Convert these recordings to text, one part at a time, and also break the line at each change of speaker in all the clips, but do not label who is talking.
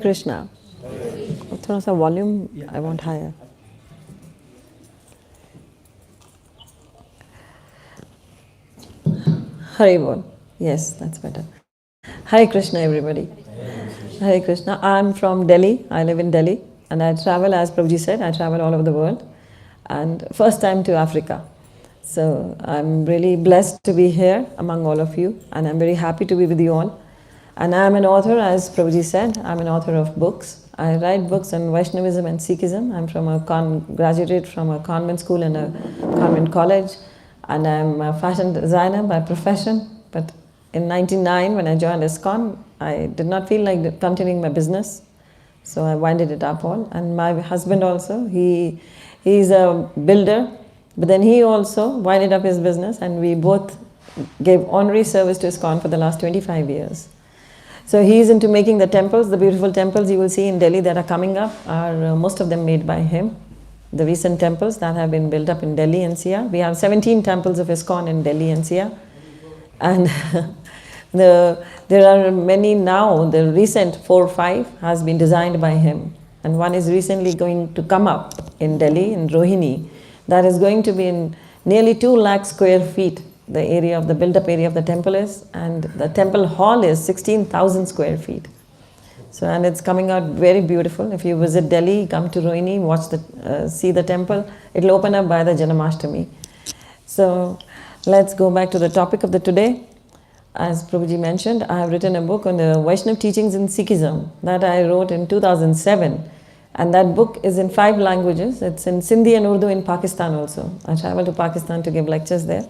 Krishna. थोड़ा सा volume I want higher. Hare Bol. Yes, that's better. Hare Krishna, everybody. Hare Krishna. I'm from Delhi. I live in Delhi, and I travel, as Prabhuji said, I travel all over the world, and first time to Africa. So I'm really blessed to be here among all of you, and I'm very happy to be with you all. And I'm an author, as Prabhuji said. I'm an author of books. I write books on Vaishnavism and Sikhism. I'm from graduated from a convent school and a convent college, and I'm a fashion designer by profession. But in '99, when I joined ISKCON, I did not feel like continuing my business, so I winded it up all. And my husband also, he's a builder, but then he also winded up his business, and we both gave honorary service to ISKCON for the last 25 years. So he is into making the temples. The beautiful temples you will see in Delhi that are coming up are most of them made by him. The recent temples that have been built up in Delhi NCR. We have 17 temples of ISKCON in Delhi NCR. And there are many now. The recent 4 or 5 has been designed by him. And one is recently going to come up in Delhi, in Rohini. That is going to be in nearly 2 lakh square feet. The area of the built-up area of the temple is, and the temple hall is 16,000 square feet. So, and it's coming out very beautiful. If you visit Delhi, come to Rohini, watch see the temple. It'll open up by the Janmashtami. So, let's go back to the topic of the today. As Prabhuji mentioned, I have written a book on the Vaishnava teachings in Sikhism that I wrote in 2007. And that book is in 5 languages. It's in Sindhi and Urdu in Pakistan also. I traveled to Pakistan to give lectures there.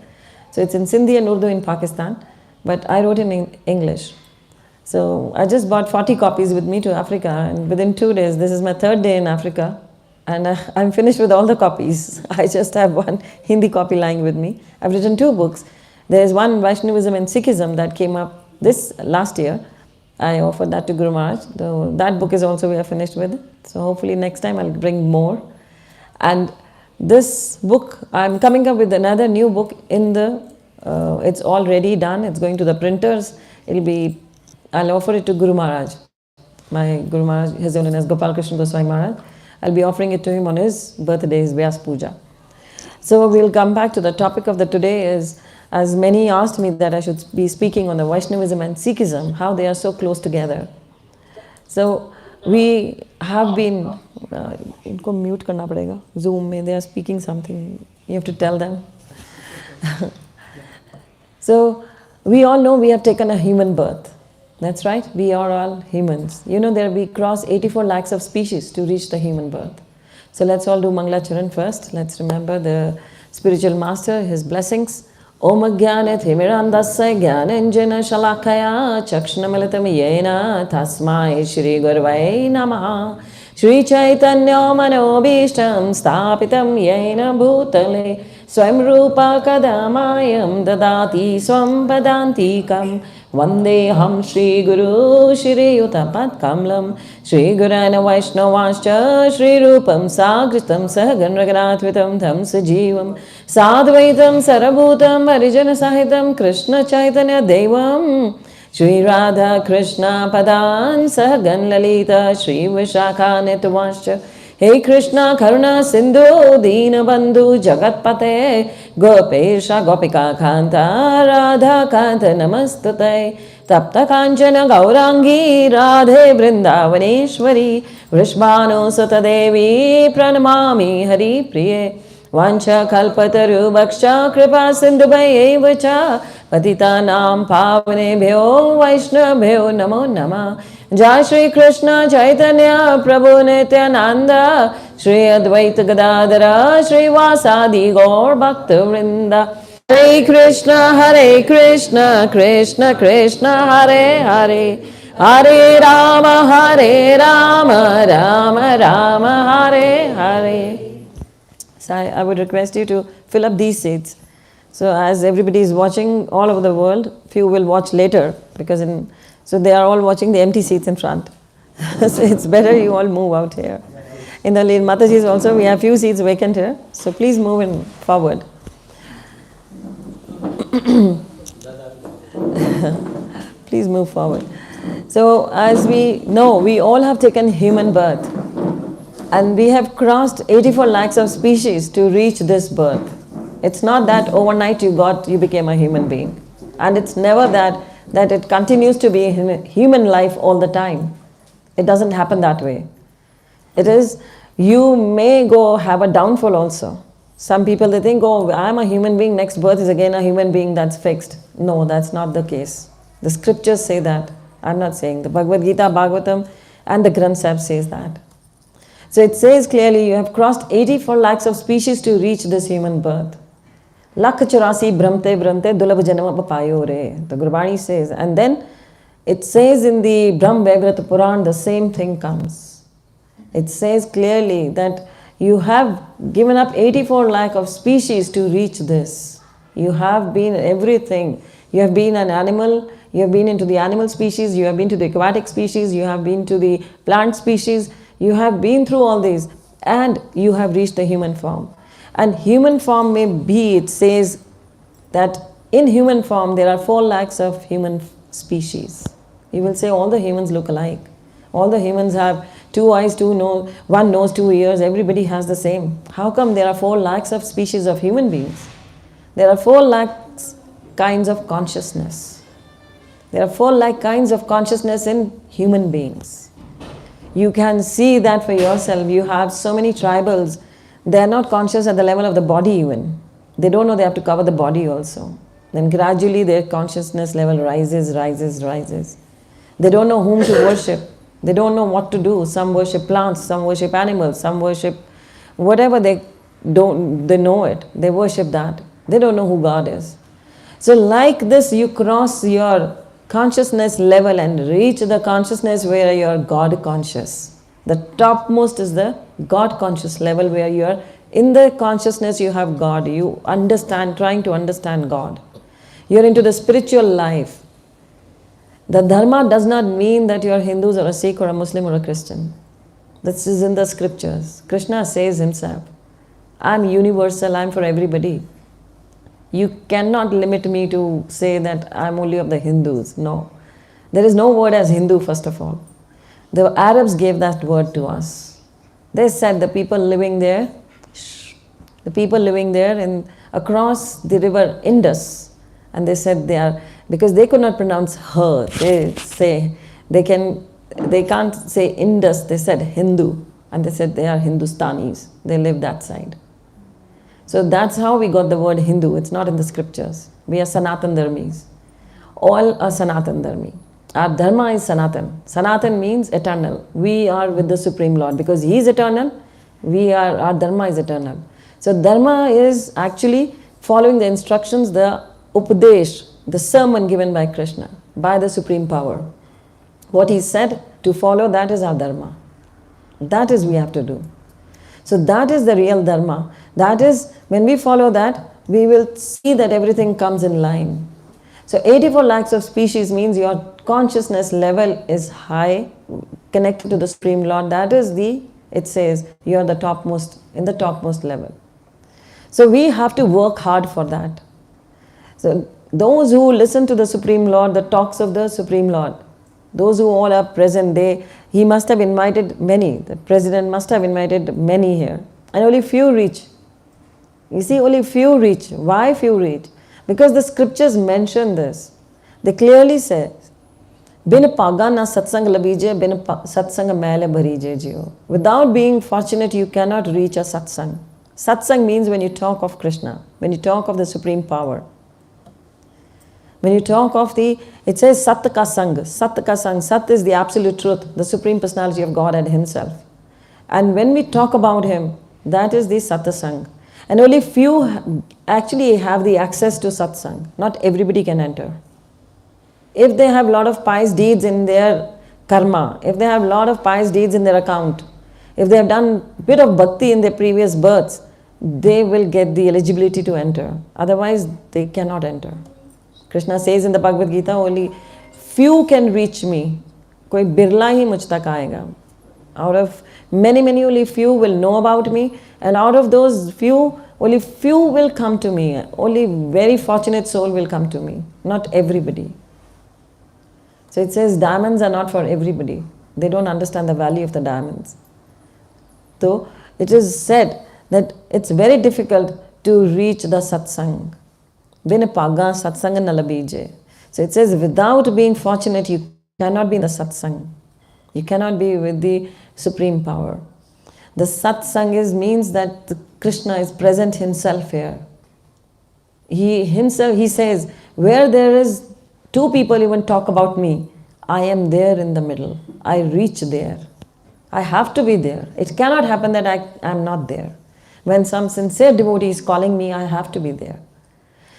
So it's in Sindhi and Urdu in Pakistan, but I wrote in English. So I just bought 40 copies with me to Africa, and within 2 days, this is my 3rd day in Africa, and I'm finished with all the copies. I just have one Hindi copy lying with me. I've written 2 books. There's one Vaishnavism and Sikhism that came up this last year. I offered that to Guru Maharaj. So that book is also we are finished with. So hopefully next time I'll bring more. And this book, I'm coming up with another new book in it's already done. It's going to the printers. I'll offer it to Guru Maharaj. My Guru Maharaj, His Holiness Gopal Krishna Goswami Maharaj. I'll be offering it to him on his birthday, his Vyas Puja. So we'll come back to the topic of the today is, as many asked me that I should be speaking on the Vaishnavism and Sikhism, how they are so close together. So we have been, इनको mute करना पड़ेगा. Zoom में they are speaking something. You have to tell them. So we all know we have taken a human birth. That's right. We are all humans. You know we cross 84 lakhs of species to reach the human birth. So let's all do Mangala Charan first. Let's remember the spiritual master, his blessings. Om Jnana Thimirandasya Jnananjana Shalakaya Chakshunamilitam Yena Tasmai Shri Gurvai Namaha Shri Chaitanya Manobishtam Stapitam Yena Bhutale Swam Rupa Kadamayam Dadati Swam Padantikam Vandeham Shri Guru Shri Yutapat Kamlam Shri Gurana Vaishnavascha Shri Rupam Sagritam Sahagan Raganatvitam Tham Sajivam Sadvaitam Sarabhutam Varijana Sahitam Krishna Chaitanya Devam Shri Radha Krishna Padan Sahagan Lalita Shri Vishakha Netavascha Hey Krishna Karuna Sindhu Dina Bandhu Jagatpate Gopesha Gopika Kanta Radha Kanta Namastate Tapta Kanchana Gaurangi Radhe Vrindavaneshwari Vrishbhanu Sutta Devi Pranamami Hari Priye Vancha Kalpataru Bhaksha Kripa Sindhubhai Evacha Patitanam Pavanebhyo Vaishnavabhyo Namo Namah Jai Shri Krishna Chaitanya Prabhu Nityananda Shri Advaita Gadadara Shri Vasadi Gaur Bhakta Vrinda Hare Krishna Krishna Krishna Hare Hare Hare Rama Rama Rama Hare Hare. So I would request you to fill up these seats. So as everybody is watching all over the world, few will watch later because so they are all watching the empty seats in front. So it's better you all move out here. In the late Mataji's also, we have few seats vacant here. So please move in forward. Please move forward. So as we know, we all have taken human birth. And we have crossed 84 lakhs of species to reach this birth. It's not that overnight you became a human being. And it's never that it continues to be human life all the time. It doesn't happen that way. It is, you may go have a downfall also. Some people, they think, oh, I'm a human being, next birth is again a human being, that's fixed. No, that's not the case. The scriptures say that. I'm not saying. The Bhagavad Gita, Bhagavatam and the Granth Sahib says that. So it says clearly, you have crossed 84 lakhs of species to reach this human birth. Lakh chorasi brahmte brahmte dulabh janama papayo re. The Gurbani says. And then it says in the Brahm Vaivrata Puran, the same thing comes. It says clearly that you have given up 84 lakh of species to reach this. You have been everything. You have been an animal, you have been into the animal species, you have been to the aquatic species, you have been to the plant species, you have been through all these, and you have reached the human form. And human form may be, it says that in human form there are 4 lakhs of human species. You will say all the humans look alike. All the humans have 2 eyes, 2 nose, 1 nose, 2 ears, everybody has the same. How come there are 4 lakhs of species of human beings? There are 4 lakhs kinds of consciousness. There are 4 lakh kinds of consciousness in human beings. You can see that for yourself. You have so many tribals, they are not conscious at the level of the body even. They don't know they have to cover the body also. Then gradually their consciousness level rises, rises, rises. They don't know whom to worship. They don't know what to do. Some worship plants, some worship animals, some worship whatever they know it. They worship that. They don't know who God is. So like this, you cross your consciousness level and reach the consciousness where you are God conscious. The topmost is the God conscious level where you are in the consciousness you have God. You understand, trying to understand God. You're into the spiritual life. The dharma does not mean that you are Hindus or a Sikh or a Muslim or a Christian. This is in the scriptures. Krishna says himself, I'm universal, I'm for everybody. You cannot limit me to say that I'm only of the Hindus. No. There is no word as Hindu, first of all. The Arabs gave that word to us. They said the people living there across the river Indus, and they said they are, because they could not pronounce her, they can't say Indus, they said Hindu, and they said they are Hindustanis, they live that side. So that's how we got the word Hindu. It's not in the scriptures. We are Sanatan Dharmis. All are Sanatan Dharmi. Our dharma is Sanatan. Sanatan means eternal. We are with the Supreme Lord. Because He is eternal, our dharma is eternal. So dharma is actually following the instructions, the Upadesh, the sermon given by Krishna, by the Supreme Power. What He said, to follow, that is our dharma. That is we have to do. So that is the real dharma. That is, when we follow that, we will see that everything comes in line. So 84 lakhs of species means your consciousness level is high, connected to the Supreme Lord. That is it says, you are the topmost, in the topmost level. So we have to work hard for that. So those who listen to the Supreme Lord, the talks of the Supreme Lord, those who all are present, he must have invited many. The president must have invited many here. And only few reach. You see, only few reach. Why few reach? Because the scriptures mention this. They clearly say, Bin paga na satsang labije, bin satsang maile bharije jiyo. Without being fortunate, you cannot reach a satsang. Satsang means when you talk of Krishna, when you talk of the Supreme Power. When you talk of it says Sat ka Sang. Sat ka Sang. Sat is the absolute truth, the Supreme Personality of Godhead Himself. And when we talk about Him, that is the Satsang. And only few actually have the access to Satsang. Not everybody can enter. If they have a lot of pious deeds in their karma, if they have a lot of pious deeds in their account, if they have done a bit of bhakti in their previous births, they will get the eligibility to enter. Otherwise, they cannot enter. Krishna says in the Bhagavad Gita, only few can reach me. Koi birla hi mujh tak aayega. Out of many, only few will know about me, and out of those few, only few will come to me. Only very fortunate soul will come to me. Not everybody. So it says diamonds are not for everybody. They don't understand the value of the diamonds. So it is said that it's very difficult to reach the satsang. Bin paga satsang nalabije. So it says without being fortunate, you cannot be in the satsang. You cannot be with the supreme power. The satsang means that Krishna is present himself here. He says, where there is two people even talk about me, I am there in the middle. I reach there. I have to be there. It cannot happen that I am not there. When some sincere devotee is calling me, I have to be there.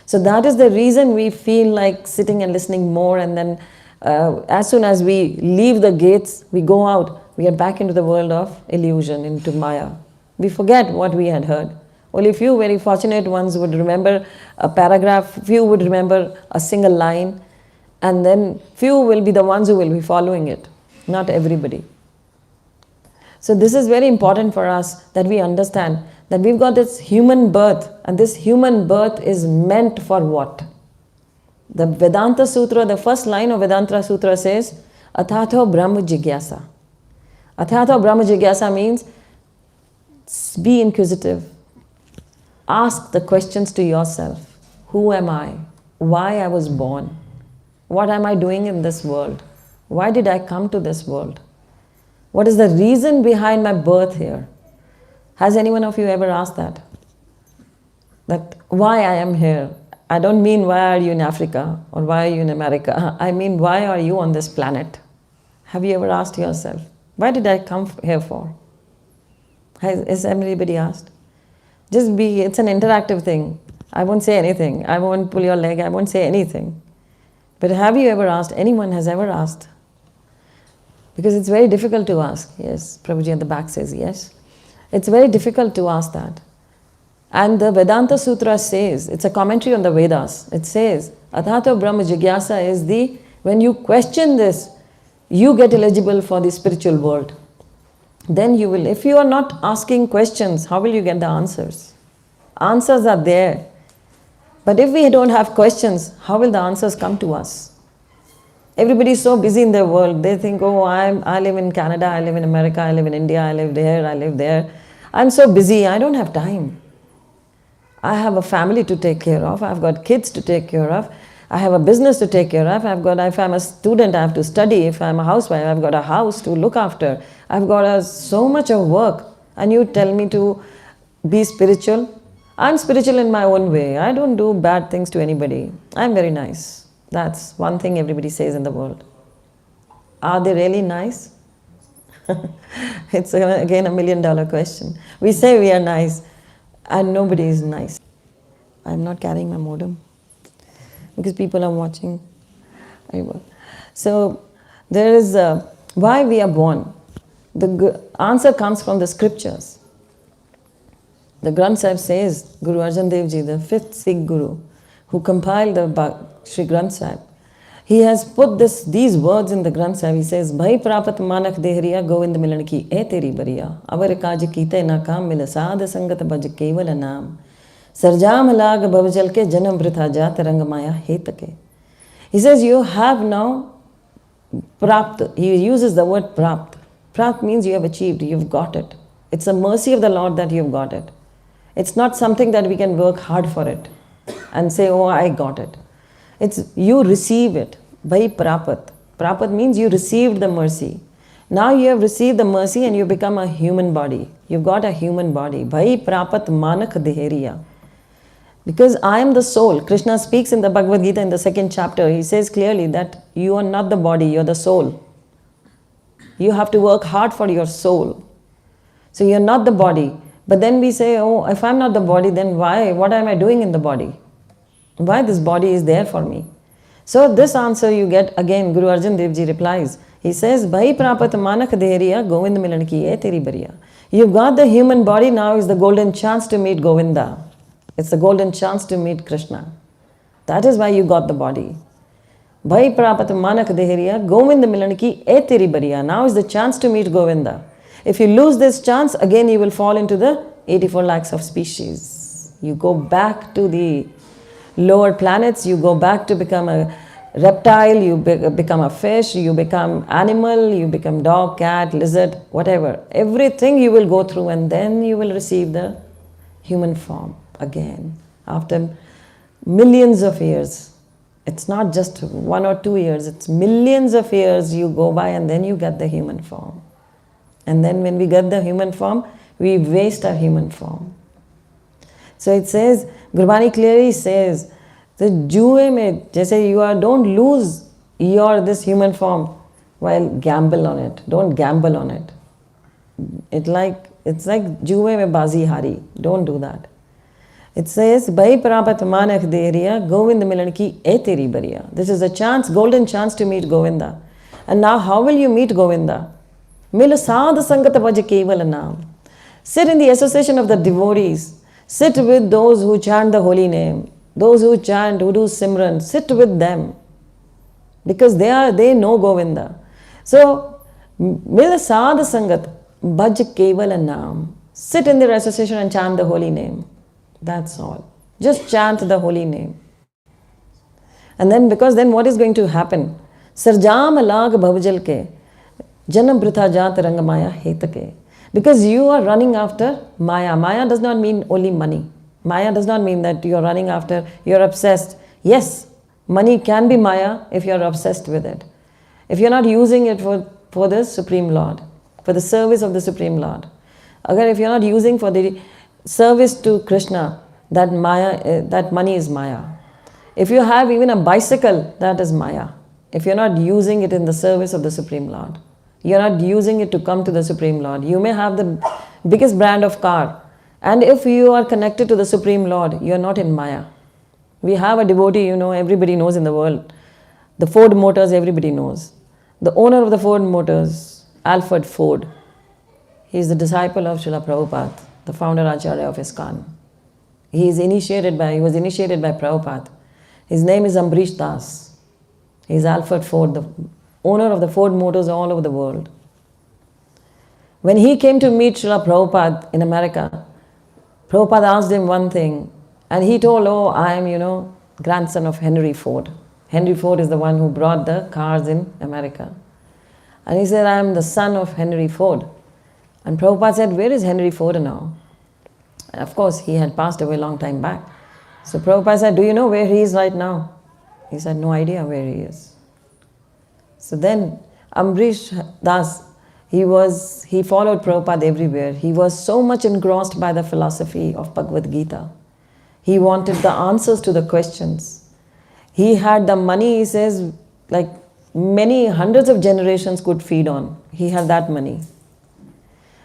So that is the reason we feel like sitting and listening more, and then as soon as we leave the gates, we go out, we are back into the world of illusion, into Maya. We forget what we had heard. Only few very fortunate ones would remember a paragraph, few would remember a single line, and then few will be the ones who will be following it, not everybody. So this is very important for us, that we understand that we've got this human birth, and this human birth is meant for what? The Vedanta Sutra, the first line of Vedanta Sutra says, Athatho Brahma Jigyasa. Athatho Brahma Jigyasa means be inquisitive. Ask the questions to yourself. Who am I? Why I was born? What am I doing in this world? Why did I come to this world? What is the reason behind my birth here? Has anyone of you ever asked that? That why I am here? I don't mean why are you in Africa or why are you in America. I mean why are you on this planet? Have you ever asked yourself, why did I come here for? Has anybody asked? Just be, it's an interactive thing. I won't say anything. I won't pull your leg. I won't say anything. But have you ever asked? Anyone has ever asked? Because it's very difficult to ask. Yes, Prabhuji at the back says yes. It's very difficult to ask that. And the Vedanta Sutra says, it's a commentary on the Vedas. It says, Athato Brahma Jigyasa is when you question this, you get eligible for the spiritual world. Then you will, if you are not asking questions, how will you get the answers? Answers are there. But if we don't have questions, how will the answers come to us? Everybody is so busy in their world. They think, oh, I live in Canada, I live in America, I live in India, I live there, I live there. I'm so busy, I don't have time. I have a family to take care of. I've got kids to take care of. I have a business to take care of. If I'm a student, I have to study. If I'm a housewife, I've got a house to look after. I've got so much of work. And you tell me to be spiritual? I'm spiritual in my own way. I don't do bad things to anybody. I'm very nice. That's one thing everybody says in the world. Are they really nice? It's again $1 million question. We say we are nice and nobody is nice. I'm not carrying my modem because people are watching. So there is why we are born. The answer comes from the scriptures. The Granth Sahib says, Guru Arjan Dev Ji, the 5th Sikh Guru, who compiled the Sri Granth Sahib, he has put these words in the Granth Sahib. He says, Bhai prapat manak dehriya govind milan ki e teri bariya, avar kaj kite na kam mila saad sangat baj keval naam, sarjam lag bhavjal ke janam vritha jat rang maya hetake. He says, you have now prapt. He uses the word prapt. Prapt means you have achieved, you've got it. It's a mercy of the Lord that you've got it. It's not something that we can work hard for it and say, oh, I got it. It's you receive it. Bhai prapat. Prapat means you received the mercy. Now you have received the mercy and you become a human body. You've got a human body. Bhai prapat manak deheriya. Because I am the soul. Krishna speaks in the Bhagavad Gita in the 2nd chapter. He says clearly that you are not the body, you're the soul. You have to work hard for your soul. So you're not the body. But then we say, oh, if I'm not the body, then why? What am I doing in the body? Why this body is there for me? So this answer you get again, Guru Arjan Dev Ji replies. He says, Bhai prapat manak dehriya govind milan ki e teri bariya. You've got the human body, now is the golden chance to meet Govinda. It's the golden chance to meet Krishna. That is why you got the body. Bhai prapat manak dehriya govind milan ki e teri bariya. Now is the chance to meet Govinda. If you lose this chance, again you will fall into the 84 lakhs of species. You go back to the lower planets, you go back to become a reptile, you become a fish, you become animal, you become dog, cat, lizard, whatever. Everything you will go through, and then you will receive the human form again after millions of years. It's not just 1 or 2 years, it's millions of years you go by, and then you get the human form. And then when we get the human form, we waste our human form. So it says, Gurbani clearly says, the juए में जैसे you are, don't lose your this human form while gamble on it. Don't gamble on it. It's like juए में बाजी हारी. Don't do that. It says, Bhai Prapat Manak Deriya, Govinda Milan ki e teri bariya. This is a chance, golden chance to meet Govinda. And now how will you meet Govinda? Mil sadh sangat bhaj keval naam. Sit in the association of the devotees. Sit with those who chant the holy name. Those who chant, who do Simran. Sit with them. Because they know Govinda. So, mil sadh sangat bhaj keval naam. Sit in their association and chant the holy name. That's all. Just chant the holy name. And then, because then what is going to happen? Sarjam lag bhavjal ke, janam britha jat rangamaya hetake. Because you are running after Maya. Maya does not mean only money. Maya does not mean that you are running after, you are obsessed. Yes, money can be Maya if you are obsessed with it. If you are not using it for the Supreme Lord, for the service of the Supreme Lord. Again, if you are not using for the service to Krishna, that money is Maya. If you have even a bicycle, that is Maya. If you're not using it in the service of the Supreme Lord, you're not using it to come to the Supreme Lord. You may have the biggest brand of car, and if you are connected to the Supreme Lord, you're not in Maya. We have a devotee, everybody knows in the world. The Ford Motors, everybody knows. The owner of the Ford Motors, Alfred Ford, he is the disciple of Srila Prabhupada, the founder Acharya of ISKCON. He was initiated by Prabhupada. His name is Ambrish Das. He is Alfred Ford, the owner of the Ford Motors all over the world. When he came to meet Srila Prabhupada in America, Prabhupada asked him one thing, and he told, I am, grandson of Henry Ford. Henry Ford is the one who brought the cars in America. And he said, I am the son of Henry Ford. And Prabhupada said, where is Henry Ford now? And of course, he had passed away a long time back. So Prabhupada said, do you know where he is right now? He said, no idea where he is. So then Ambrish Das, he followed Prabhupada everywhere. He was so much engrossed by the philosophy of Bhagavad Gita. He wanted the answers to the questions. He had the money, he says, like many hundreds of generations could feed on. He had that money.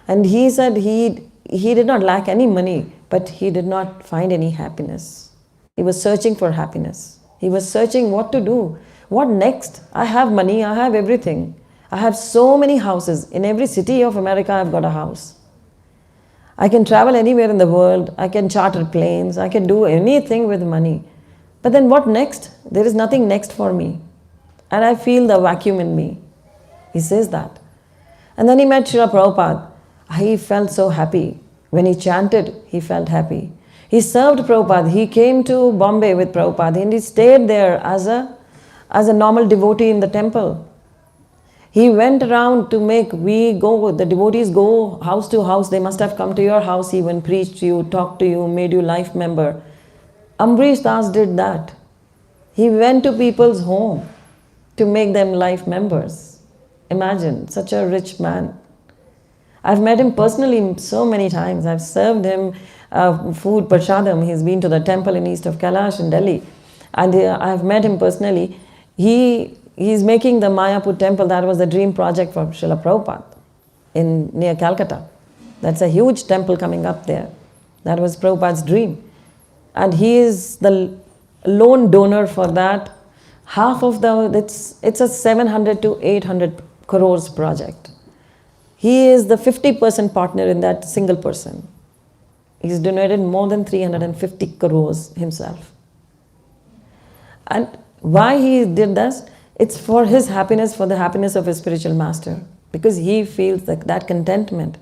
And he said he did not lack any money, but he did not find any happiness. He was searching for happiness. He was searching what to do. What next? I have money, I have everything. I have so many houses. In every city of America, I've got a house. I can travel anywhere in the world. I can charter planes. I can do anything with money. But then what next? There is nothing next for me. And I feel the vacuum in me. He says that. And then he met Srila Prabhupada. He felt so happy. When he chanted, he felt happy. He served Prabhupada. He came to Bombay with Prabhupada and he stayed there as a normal devotee in the temple. He went around to the devotees go house to house. They must have come to your house, even preached to you, talked to you, made you life member. Ambrish Das did that. He went to people's home to make them life members. Imagine, such a rich man. I've met him personally so many times. I've served him food, prashadam. He's been to the temple in east of Kailash in Delhi. And I've met him personally. He's making the Mayapur temple. That was the dream project for Srila Prabhupada near Calcutta. That's a huge temple coming up there. That was Prabhupada's dream. And he is the lone donor for that. Half of it's a 700 to 800 crores project. He is the 50% partner in that single person. He's donated more than 350 crores himself. And why he did this? It's for his happiness, for the happiness of his spiritual master. Because he feels that contentment.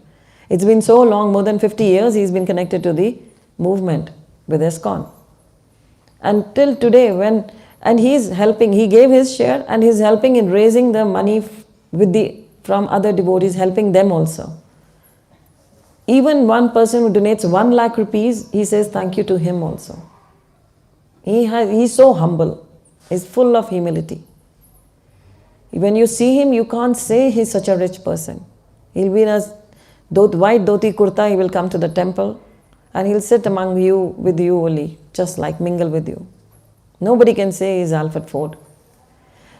It's been so long, more than 50 years, he's been connected to the movement with ISKCON. And till today, And he's helping, he gave his share and he's helping in raising the money from other devotees, helping them also. Even one person who donates 1 lakh rupees, he says thank you to him also. He's so humble, he's full of humility. When you see him, you can't say he's such a rich person. He'll be in a white dhoti kurta, he will come to the temple and he'll sit among you, with you only, just like mingle with you. Nobody can say he's Alfred Ford.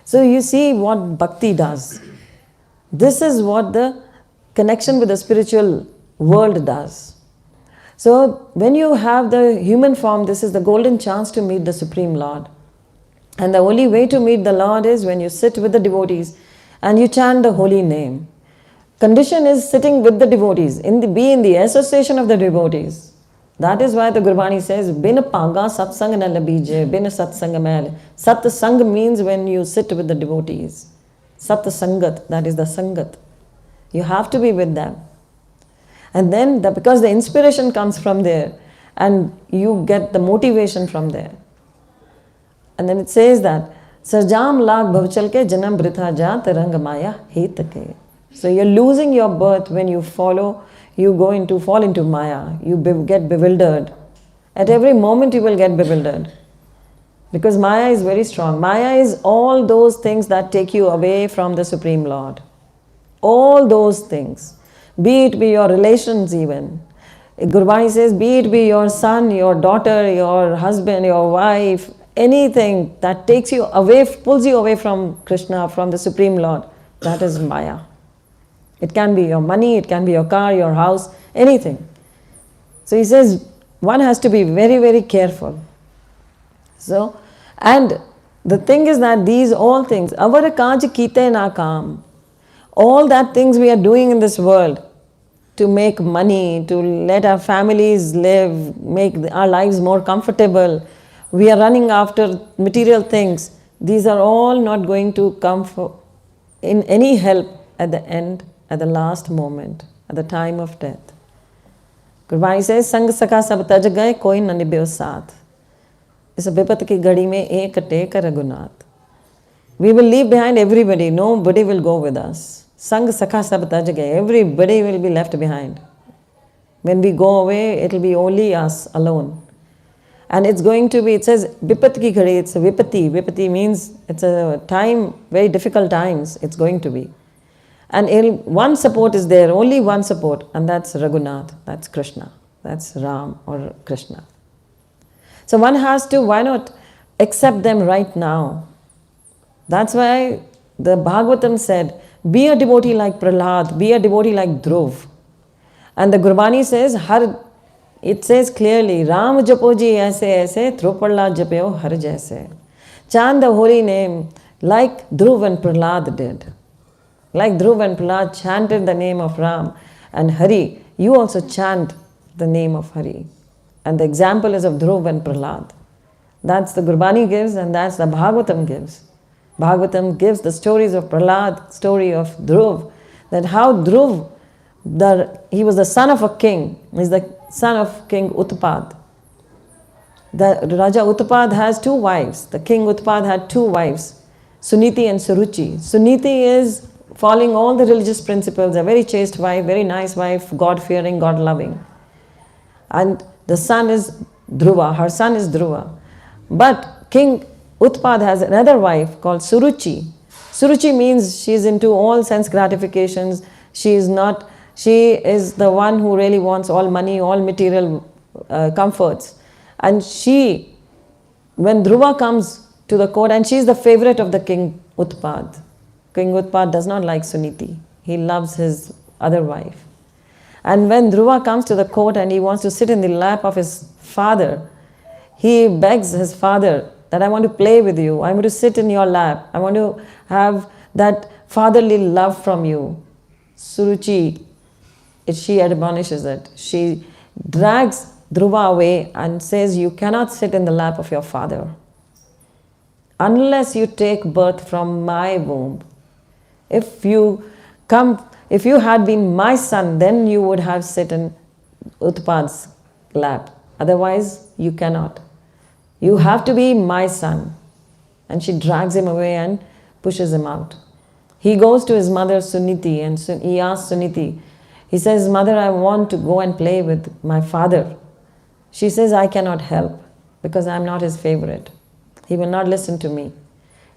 So you see what bhakti does. This is what the connection with the spiritual world does. So when you have the human form, this is the golden chance to meet the Supreme Lord. And the only way to meet the Lord is when you sit with the devotees and you chant the holy name. Condition is sitting with the devotees, be in the association of the devotees. That is why the Gurbani says, Bin paga satsang na labije, bin satsang mail. Satsang means when you sit with the devotees. Satsangat, that is the sangat. You have to be with them. And then, because the inspiration comes from there, and you get the motivation from there. And then it says that, Sarjam lag bhavchalke janam britha jat rang maya hetake. So you're losing your birth when you fall into Maya. You get bewildered. At every moment you will get bewildered. Because Maya is very strong. Maya is all those things that take you away from the Supreme Lord. All those things. Be it be your relations even. Gurbani says, be it be your son, your daughter, your husband, your wife, anything that takes you away, pulls you away from Krishna, from the Supreme Lord, that is Maya. It can be your money, it can be your car, your house, anything. So he says, one has to be very, very careful. So, and the thing is that these all things, avara kaj kite na kaam, all that things we are doing in this world to make money, to let our families live, make our lives more comfortable, we are running after material things. These are all not going to come in any help at the end, at the last moment, at the time of death. Gurbani says, Sang Sakha sab taj gaye, koi na nibhyo saath. Is vipat ki gadi mein ek tek raghunat. We will leave behind everybody, nobody will go with us. Sang Sakha sab taj gaye, everybody will be left behind. When we go away, it will be only us alone. And it's going to be, it says, vipat ki ghadi, it's a vipati. Vipati means it's a time, very difficult times it's going to be. And one support is there, only one support, and that's Raghunath, that's Krishna, that's Ram or Krishna. So one has to, why not accept them right now? That's why the Bhagavatam said, be a devotee like Prahlad, be a devotee like Dhruv. And the Gurbani says, it says clearly, Ram japoji aise aise, Prahlad japeo har jaise. Chant the holy name like Dhruv and Prahlad did. Like Dhruv and Prahlad chanted the name of Ram and Hari, you also chant the name of Hari. And the example is of Dhruv and Prahlad. That's the Gurbani gives and that's the Bhagavatam gives. Bhagavatam gives the stories of Prahlad, story of Dhruv, that how Dhruv, he was the son of a king, he's the son of King Utpad. The Raja Utpad has 2 wives. The King Utpad had 2 wives, Suniti and Suruchi. Suniti is following all the religious principles, a very chaste wife, very nice wife, God-fearing, God-loving. And the son is Dhruva, her son is Dhruva. But King Utpad has another wife called Suruchi. Suruchi means she is into all sense gratifications. She is the one who really wants all money, all material comforts. And when Dhruva comes to the court, and she is the favorite of the King Utpad. King Utpad does not like Suniti. He loves his other wife. And when Dhruva comes to the court and he wants to sit in the lap of his father, he begs his father that I want to play with you. I want to sit in your lap. I want to have that fatherly love from you. Suruchi, she admonishes it. She drags Dhruva away and says, you cannot sit in the lap of your father unless you take birth from my womb. If you had been my son, then you would have sit in Utpad's lap. Otherwise, you cannot. You have to be my son. And she drags him away and pushes him out. He goes to his mother Suniti and he asks Suniti, he says, "Mother, I want to go and play with my father." She says, "I cannot help because I am not his favorite. He will not listen to me."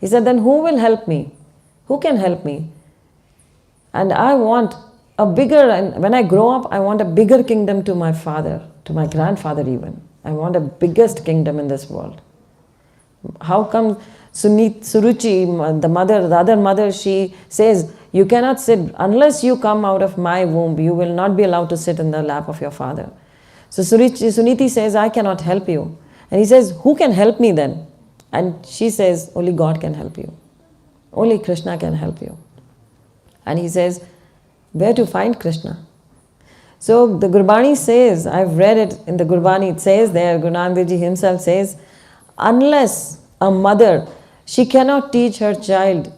He said, "Then who will help me? Who can help me? And I want a bigger, and when I grow up, I want a bigger kingdom to my father, to my grandfather even. I want a biggest kingdom in this world." How come Suruchi, the mother, the other mother, she says, "You cannot sit, unless you come out of my womb, you will not be allowed to sit in the lap of your father." So Suniti says, "I cannot help you." And he says, "Who can help me then?" And she says, "Only God can help you. Only Krishna can help you." And he says, "Where to find Krishna?" So the Gurbani says, I've read it in the Gurbani, it says there, Guru Nanak Dev Ji himself says, unless a mother, she cannot teach her child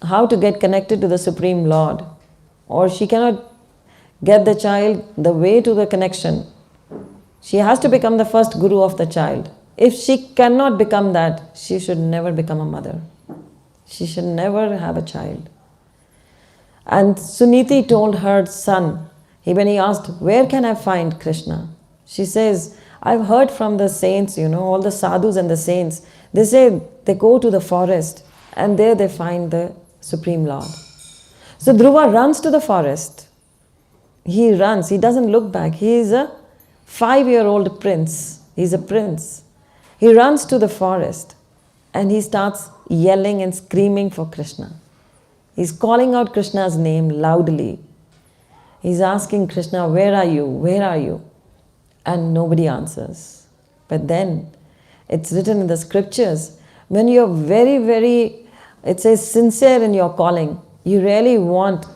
how to get connected to the Supreme Lord, or she cannot get the child the way to the connection. She has to become the first guru of the child. If she cannot become that, she should never become a mother. She should never have a child. And Suniti told her son, when he asked, "Where can I find Krishna?" She says, "I've heard from the saints, all the sadhus and the saints. They say they go to the forest and there they find the Supreme Lord." So Dhruva runs to the forest. He runs, he doesn't look back. He is a 5-year-old prince. He's a prince. He runs to the forest and he starts yelling and screaming for Krishna. He's calling out Krishna's name loudly. He's asking Krishna, "Where are you? Where are you?" And nobody answers. But then it's written in the scriptures, when you're very, very, it says, sincere in your calling, you really want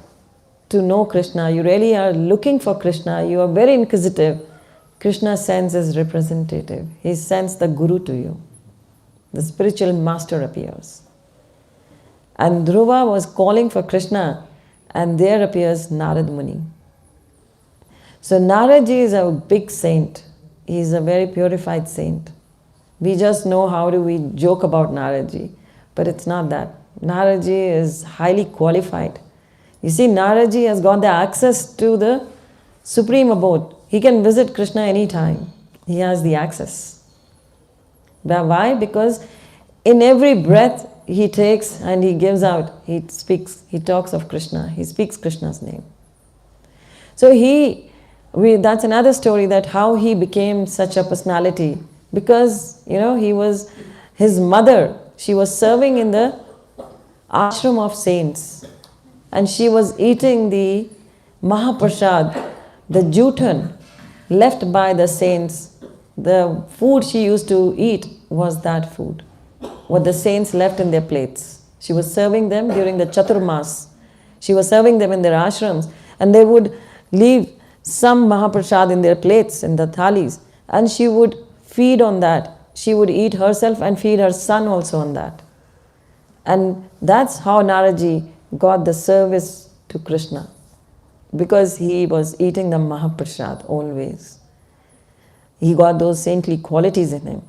to know Krishna, you really are looking for Krishna, you are very inquisitive, Krishna sends his representative. He sends the guru to you. The spiritual master appears. And Dhruva was calling for Krishna, and there appears Narad Muni. So Narad Ji is a big saint. He is a very purified saint. We just know how do we joke about Narad Ji, but it's not that. Narad Ji is highly qualified. You see, Narad Ji has got the access to the supreme abode. He can visit Krishna anytime. He has the access. But why? Because in every breath he takes and he gives out, he speaks, he talks of Krishna, he speaks Krishna's name. So that's another story, that how he became such a personality. Because, his mother, she was serving in the ashram of saints. And she was eating the Mahaprasad, the jutan left by the saints. The food she used to eat was that food, what the saints left in their plates. She was serving them during the Chaturmas. She was serving them in their ashrams, and they would leave some Mahaprasad in their plates, in the thalis, and she would feed on that. She would eat herself and feed her son also on that. And that's how Naraji got the service to Krishna, because he was eating the Mahaprasad always. He got those saintly qualities in him.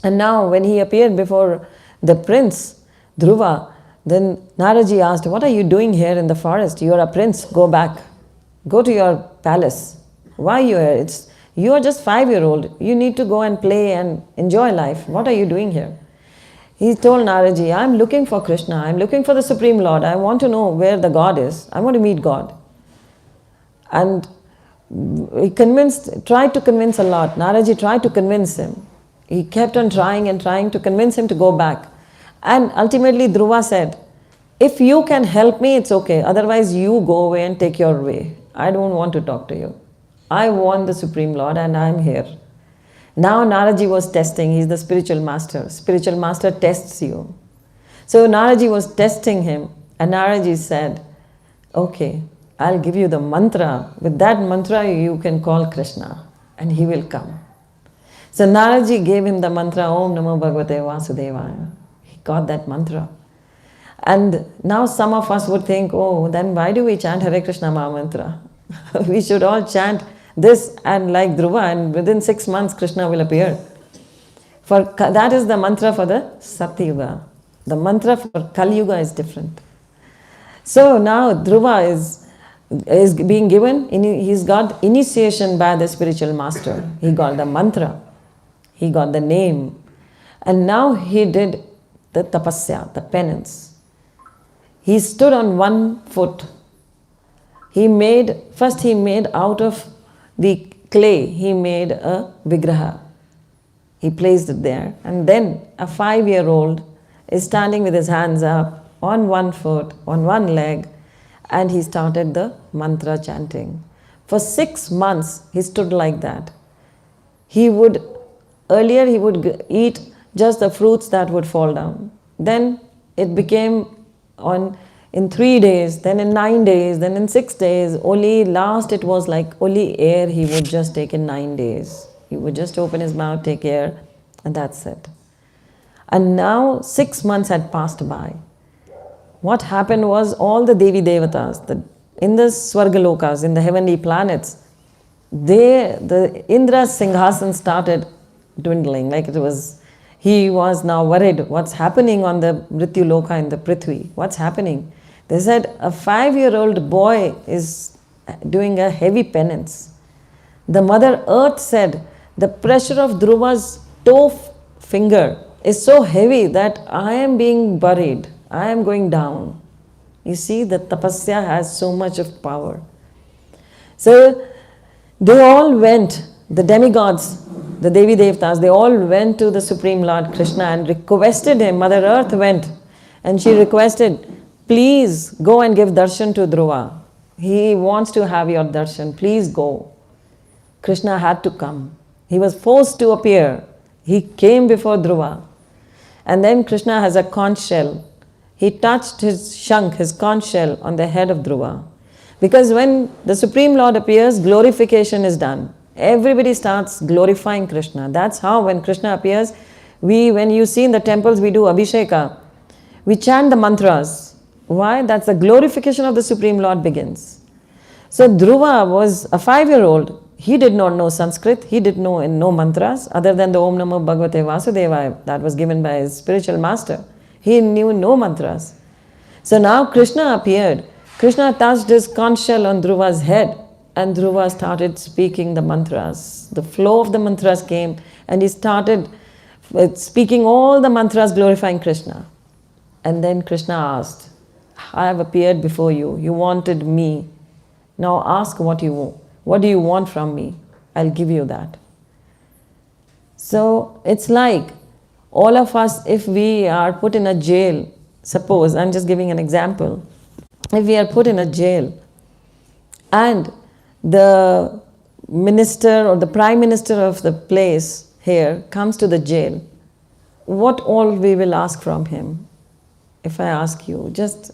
And now when he appeared before the prince, Dhruva, then Naraji asked, "What are you doing here in the forest? You are a prince, go back. Go to your palace. Why are you here? You are just 5-year-old. You need to go and play and enjoy life. What are you doing here?" He told Naraji, "I'm looking for Krishna. I'm looking for the Supreme Lord. I want to know where the God is. I want to meet God." And he tried to convince a lot. Naraji tried to convince him. He kept on trying and trying to convince him to go back. And ultimately Dhruva said, "If you can help me, it's okay. Otherwise you go away and take your way. I don't want to talk to you. I want the Supreme Lord and I'm here." Now Naraji was testing. He's the spiritual master. Spiritual master tests you. So Naraji was testing him, and Naraji said, "Okay, I'll give you the mantra. With that mantra you can call Krishna and he will come." So Naraji gave him the mantra, "Om Namo Bhagavate Vasudevaya." He got that mantra. And now some of us would think, "Oh, then why do we chant Hare Krishna Maha Mantra?" We should all chant this and like Dhruva, and within 6 months Krishna will appear. That is the mantra for the Satyuga. The mantra for Kali Yuga is different. So now Dhruva is being given, he's got initiation by the spiritual master. He got the mantra, he got the name, and now he did the tapasya, the penance. He stood on one foot. First he made out of the clay, he made a vigraha. He placed it there, and then a 5-year-old is standing with his hands up on one foot, on one leg, and he started the mantra chanting. For 6 months he stood like that. Earlier he would eat just the fruits that would fall down. Then it became in 3 days, then in 9 days, then in 6 days. It was like only air he would just take in 9 days. He would just open his mouth, take air, and that's it. And now 6 months had passed by. What happened was all the Devi Devatas, in the Swargalokas, in the heavenly planets, the Indra's Singhasan started dwindling. He was now worried, what's happening on the Mrityu Loka in the Prithvi? What's happening? They said a 5-year-old boy is doing a heavy penance. The Mother Earth said, the pressure of Dhruva's toe finger is so heavy that I am being buried. I am going down. You see, the tapasya has so much of power. So they all went, the demigods, the Devi Devtas, they all went to the Supreme Lord Krishna and requested him. Mother Earth went and she requested, please go and give darshan to Dhruva. He wants to have your darshan. Please go. Krishna had to come. He was forced to appear. He came before Dhruva. And then Krishna has a conch shell. He touched his shank, his conch shell, on the head of Dhruva. Because when the Supreme Lord appears, glorification is done. Everybody starts glorifying Krishna. That's how when Krishna appears, when you see in the temples we do Abhisheka, we chant the mantras. Why? That's the glorification of the Supreme Lord begins. So Dhruva was a 5-year-old. He did not know Sanskrit. He did know no mantras other than the Om Namo Bhagavate Vasudevaya that was given by his spiritual master. He knew no mantras. So now Krishna appeared. Krishna touched his conch shell on Dhruva's head and Dhruva started speaking the mantras. The flow of the mantras came and he started speaking all the mantras glorifying Krishna. And then Krishna asked, I have appeared before you. You wanted me. Now ask what you want. What do you want from me? I'll give you that. So it's like all of us, if we are put in a jail, suppose, I'm just giving an example. If we are put in a jail and the minister or the prime minister of the place here comes to the jail, what all we will ask from him? If I ask you, just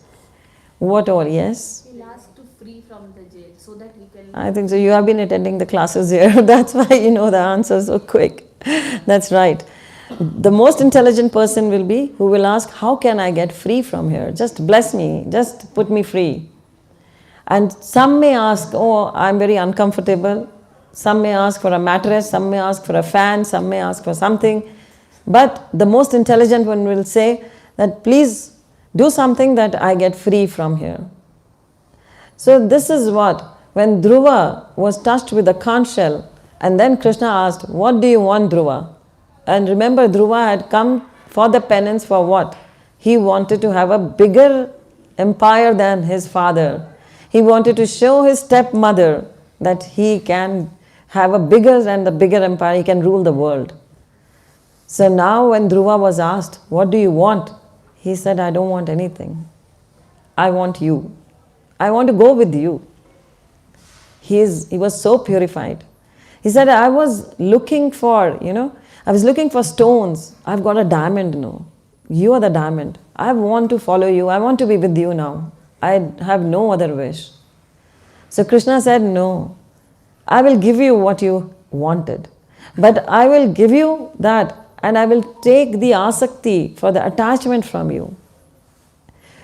what all, yes?
We'll ask to free from the jail so that we can...
I think so. You have been attending the classes here. That's why you know the answer so quick. That's right. The most intelligent person will be who will ask, how can I get free from here? Just bless me. Just put me free. And some may ask, oh, I'm very uncomfortable. Some may ask for a mattress. Some may ask for a fan. Some may ask for something. But the most intelligent one will say that please do something that I get free from here. So this is what, when Dhruva was touched with the conch shell, and then Krishna asked, what do you want, Dhruva? And remember, Dhruva had come for the penance for what? He wanted to have a bigger empire than his father. He wanted to show his stepmother that he can have a bigger and a bigger empire, he can rule the world. So now when Dhruva was asked, what do you want? He said, I don't want anything. I want you. I want to go with you. He was so purified. He said, I was looking for, I was looking for stones. I've got a diamond now. You are the diamond. I want to follow you. I want to be with you now. I have no other wish. So Krishna said, no, I will give you what you wanted. But I will give you that and I will take the asakti for the attachment from you.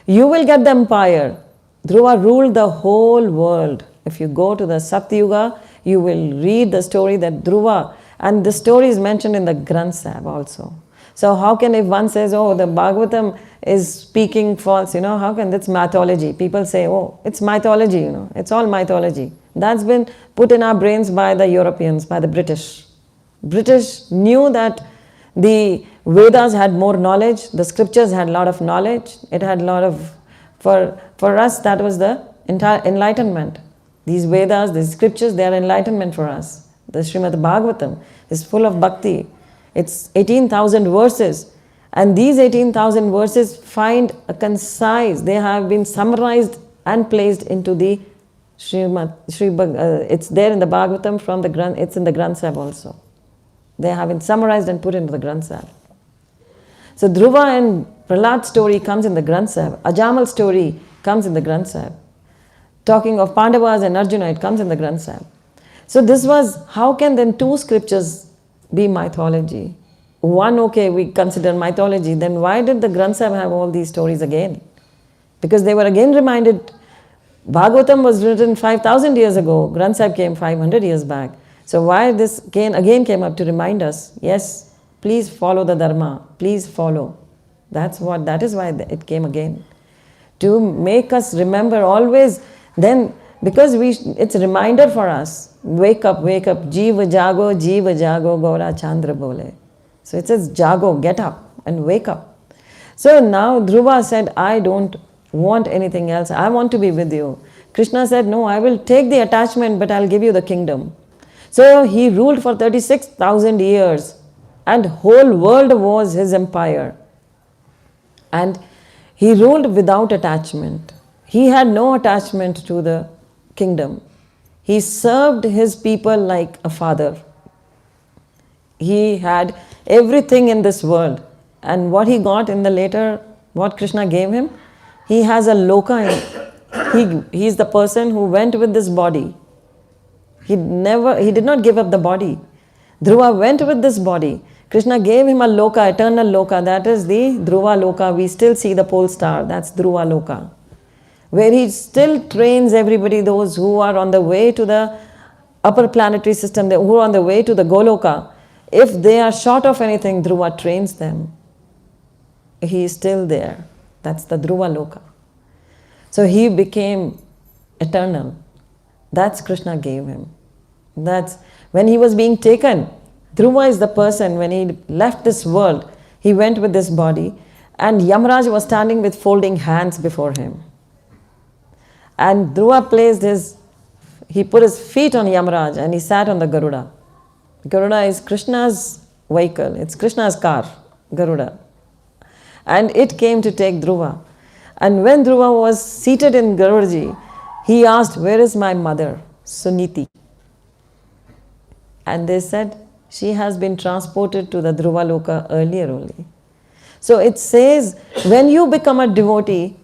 You will get the empire. Dhruva ruled the whole world. If you go to the Satyuga, you will read the story that Dhruva And the story is mentioned in the Granth Sahib also. So how can, if one says, oh, the Bhagavatam is speaking false, how can, that's mythology. People say, oh, it's mythology, it's all mythology. That's been put in our brains by the Europeans, by the British. British knew that the Vedas had more knowledge, the scriptures had a lot of knowledge, it had a lot of, for us that was the entire enlightenment. These Vedas, these scriptures, they are enlightenment for us. The Srimad Bhagavatam is full of bhakti. It's 18,000 verses. And these 18,000 verses find a concise, they have been summarized and placed into the it's there in the Bhagavatam from the Granth, it's in the Granth Sahib also. They have been summarized and put into the Granth Sahib. So Dhruva and Prahlad story comes in the Granth Sahib. Ajamal story comes in the Granth Sahib. Talking of Pandavas and Arjuna, it comes in the Granth Sahib. So this was, how can then two scriptures be mythology? One, okay, we consider mythology, then why did the Granth Sahib have all these stories again? Because they were again reminded, Bhagavatam was written 5,000 years ago, Granth Sahib came 500 years back. So why this again came up to remind us, yes, please follow the Dharma, please follow. That is why it came again. To make us remember always, then, because it's a reminder for us, wake up, Jiva jago, Gaura Chandra bole. So it says, jago, get up and wake up. So now Dhruva said, I don't want anything else, I want to be with you. Krishna said, no, I will take the attachment, but I'll give you the kingdom. So he ruled for 36,000 years and whole world was his empire. And he ruled without attachment. He had no attachment to the kingdom. He served his people like a father. He had everything in this world. And what he got in the later, what Krishna gave him, he has a loka. He is the person who went with this body. He did not give up the body. Dhruva went with this body. Krishna gave him a loka, eternal loka. That is the Dhruva loka. We still see the pole star. That's Dhruva loka. Where he still trains everybody, those who are on the way to the upper planetary system, who are on the way to the Goloka. If they are short of anything, Dhruva trains them. He is still there. That's the Dhruva loka. So he became eternal. That's Krishna gave him. That's when he was being taken. Dhruva is the person, when he left this world, he went with this body and Yamaraj was standing with folding hands before him. And Dhruva he put his feet on Yamaraj and he sat on the Garuda. Garuda is Krishna's vehicle, it's Krishna's car, Garuda. And it came to take Dhruva. And when Dhruva was seated in Garudaji, he asked, where is my mother, Suniti? And they said, she has been transported to the Dhruva Loka earlier only. So it says, when you become a devotee,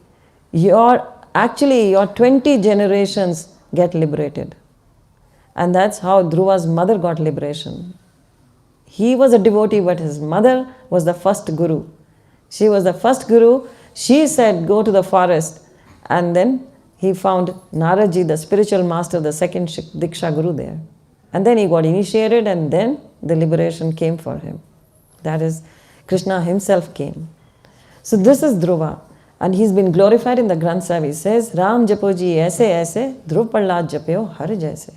your 20 generations get liberated. And that's how Dhruva's mother got liberation. He was a devotee, but his mother was the first guru. She was the first guru. She said, go to the forest. And then he found Naraji, the spiritual master, the second Diksha Guru there. And then he got initiated and then the liberation came for him. That is, Krishna himself came. So this is Dhruva. And he's been glorified in the Granth Sahib. He says, Ram Japoji aise aise, Dhruv Prahlad Japyo Har Jaise.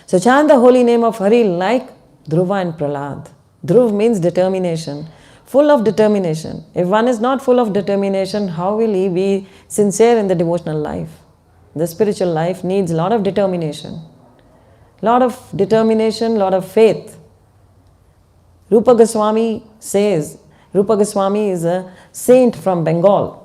So chant the holy name of Hari like Dhruva and Prahlad. Dhruv means determination. Full of determination. If one is not full of determination, how will he be sincere in the devotional life? The spiritual life needs a lot of determination. Lot of determination, lot of faith. Rupa Goswami says, Rupa Goswami is a saint from Bengal.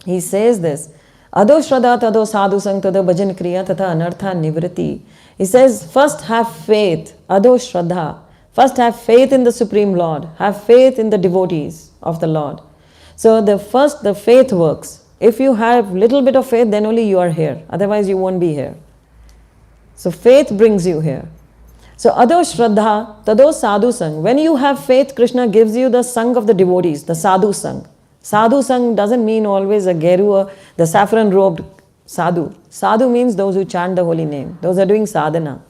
He says this, Ado Shraddha Tado Sadhu Sang Tado Bhajan Kriya Tata Anartha Nivriti. He says, first have faith, Ado Shraddha. First have faith in the Supreme Lord. Have faith in the devotees of the Lord. So the faith works. If you have little bit of faith, then only you are here. Otherwise you won't be here. So faith brings you here. So Ado Shraddha, Tado Sadhu Sang. When you have faith, Krishna gives you the Sang of the devotees, the Sadhu Sang. Sadhu Sang doesn't mean always a Geru, the saffron robed Sadhu. Sadhu means those who chant the holy name. Those are doing sadhana.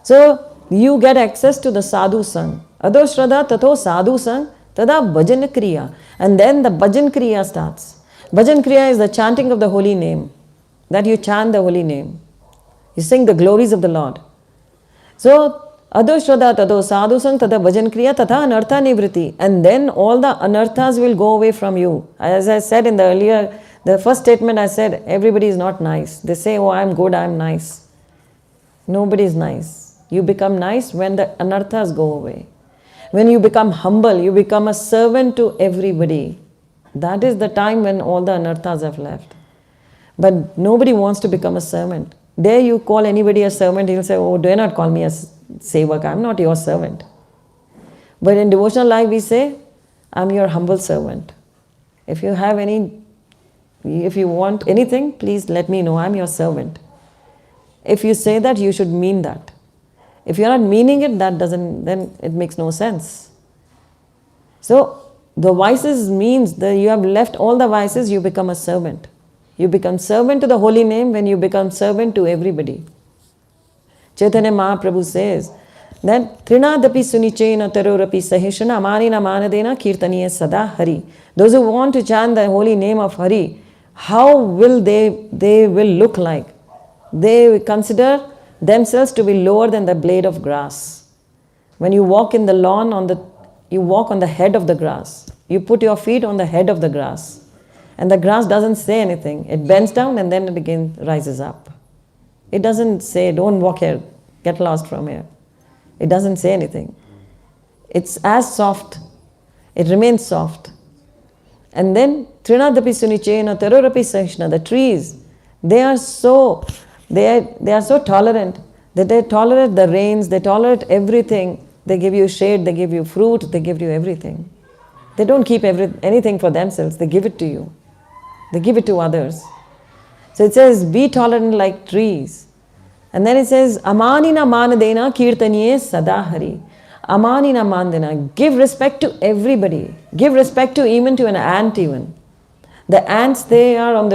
So you get access to the sadhu sang. Ado shraddha tato sadhu sang tada bhajan kriya. And then the bhajan kriya starts. Bhajan kriya is the chanting of the holy name. That you chant the holy name. You sing the glories of the Lord. So, ado shraddha tato sadhu sang tada bhajan kriya tata anartha nivriti. And then all the anarthas will go away from you. As I said in the first statement I said, everybody is not nice. They say, oh, I'm good, I'm nice. Nobody is nice. You become nice when the anarthas go away. When you become humble, you become a servant to everybody. That is the time when all the anarthas have left. But nobody wants to become a servant. Dare you call anybody a servant, he'll say, oh, dare not call me a sevak, I'm not your servant. But in devotional life we say, I'm your humble servant. If you want anything, please let me know, I'm your servant. If you say that, you should mean that. If you're not meaning it, then it makes no sense. So, the vices means that you have left all the vices, you become a servant. You become servant to the holy name when you become servant to everybody. Chaitanya Mahaprabhu says that Trinadapi sunichena tarorapi sahishana amanina manadena kirtaniya sada hari. Those who want to chant the holy name of Hari, how will they will look like? They consider themselves to be lower than the blade of grass. When you walk in the lawn, you walk on the head of the grass. You put your feet on the head of the grass. And the grass doesn't say anything. It bends down and then it again rises up. It doesn't say, don't walk here, get lost from here. It doesn't say anything. It's as soft. It remains soft. And then, Trinadapi sunichena tarorapi sahishna, the trees, they are so tolerant that they tolerate the rains, they tolerate everything. They give you shade, they give you fruit, they give you everything. They don't keep anything for themselves, they give it to you. They give it to others. So it says, be tolerant like trees. And then it says, Amanina manadena kirtaniye sadahari. Amanina mandena. Give respect to everybody. Give respect to even to an ant even. The ants, they are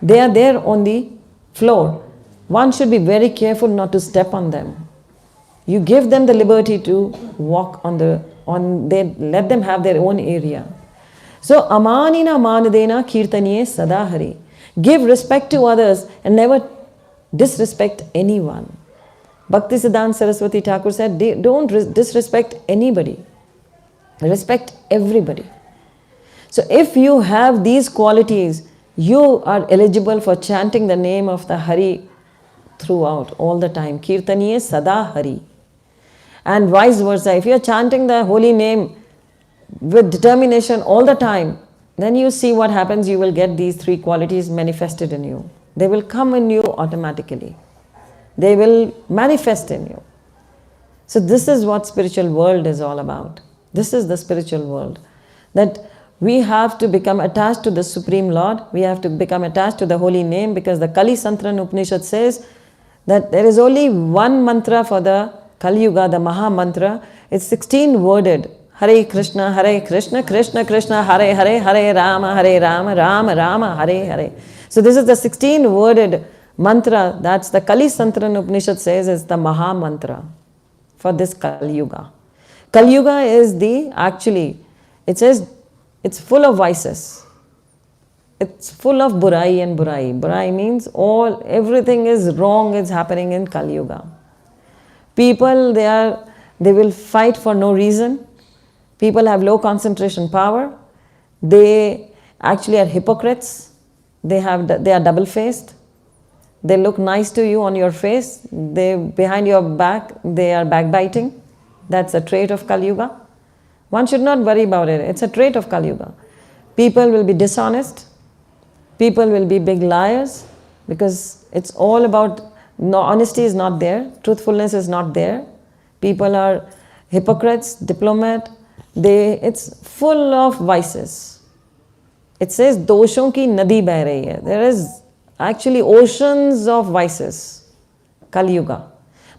there on the floor. One should be very careful not to step on them. You give them the liberty to walk let them have their own area. So, amanina manadena kirtaniye sadahari. Give respect to others and never disrespect anyone. Bhaktisiddhanta Saraswati Thakur said, don't disrespect anybody. Respect everybody. So if you have these qualities, you are eligible for chanting the name of the Hari throughout, all the time. Kirtaniye sada Hari. And vice versa, if you are chanting the holy name with determination all the time, then you see what happens. You will get these three qualities manifested in you. They will come in you automatically. They will manifest in you. So this is what spiritual world is all about. This is the spiritual world. That we have to become attached to the Supreme Lord. We have to become attached to the holy name, because the Kali Santran Upanishad says that there is only one mantra for the Kali Yuga, the Maha Mantra. It's 16 worded. Hare Krishna, Krishna Krishna, Hare Hare, Hare Rama, Rama Rama, Hare Hare. So this is the 16 worded mantra. That's the Kali Santran Upanishad says is the Maha Mantra for this Kali Yuga. Kali Yuga is it says it's full of vices. It's full of burai and burai. Burai means everything is wrong is happening in Kali Yuga. People, they will fight for no reason. People have low concentration power. They actually are hypocrites. They are double-faced. They look nice to you on your face. Behind your back, they are backbiting. That's a trait of Kali Yuga. One should not worry about it. It's a trait of Kali Yuga. People will be dishonest. People will be big liars, because it's all about honesty is not there. Truthfulness is not there. People are hypocrites, diplomat. It's full of vices. It says, doshon ki nadi beh rahi hai. There is actually oceans of vices. Kali Yuga.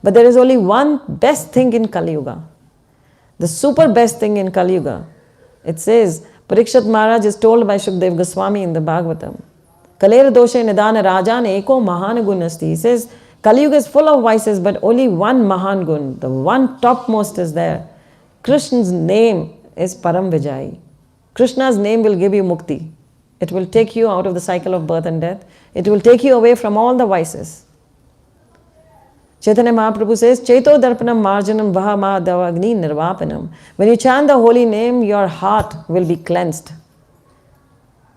But there is only one best thing in Kali Yuga. The super best thing in Kali Yuga. It says, Parikshit Maharaj is told by Shukdev Goswami in the Bhagavatam, Kalera doshe nidana rajan eko mahana gunasti. He says, Kali Yuga is full of vices, but only one Mahan Gun, the one topmost is there. Krishna's name is Param Vijay. Krishna's name will give you mukti. It will take you out of the cycle of birth and death. It will take you away from all the vices. Chaitanya Mahaprabhu says, Chaito Darpanam Marjanam Vahama Davagni Nirvapanam. When you chant the holy name, your heart will be cleansed.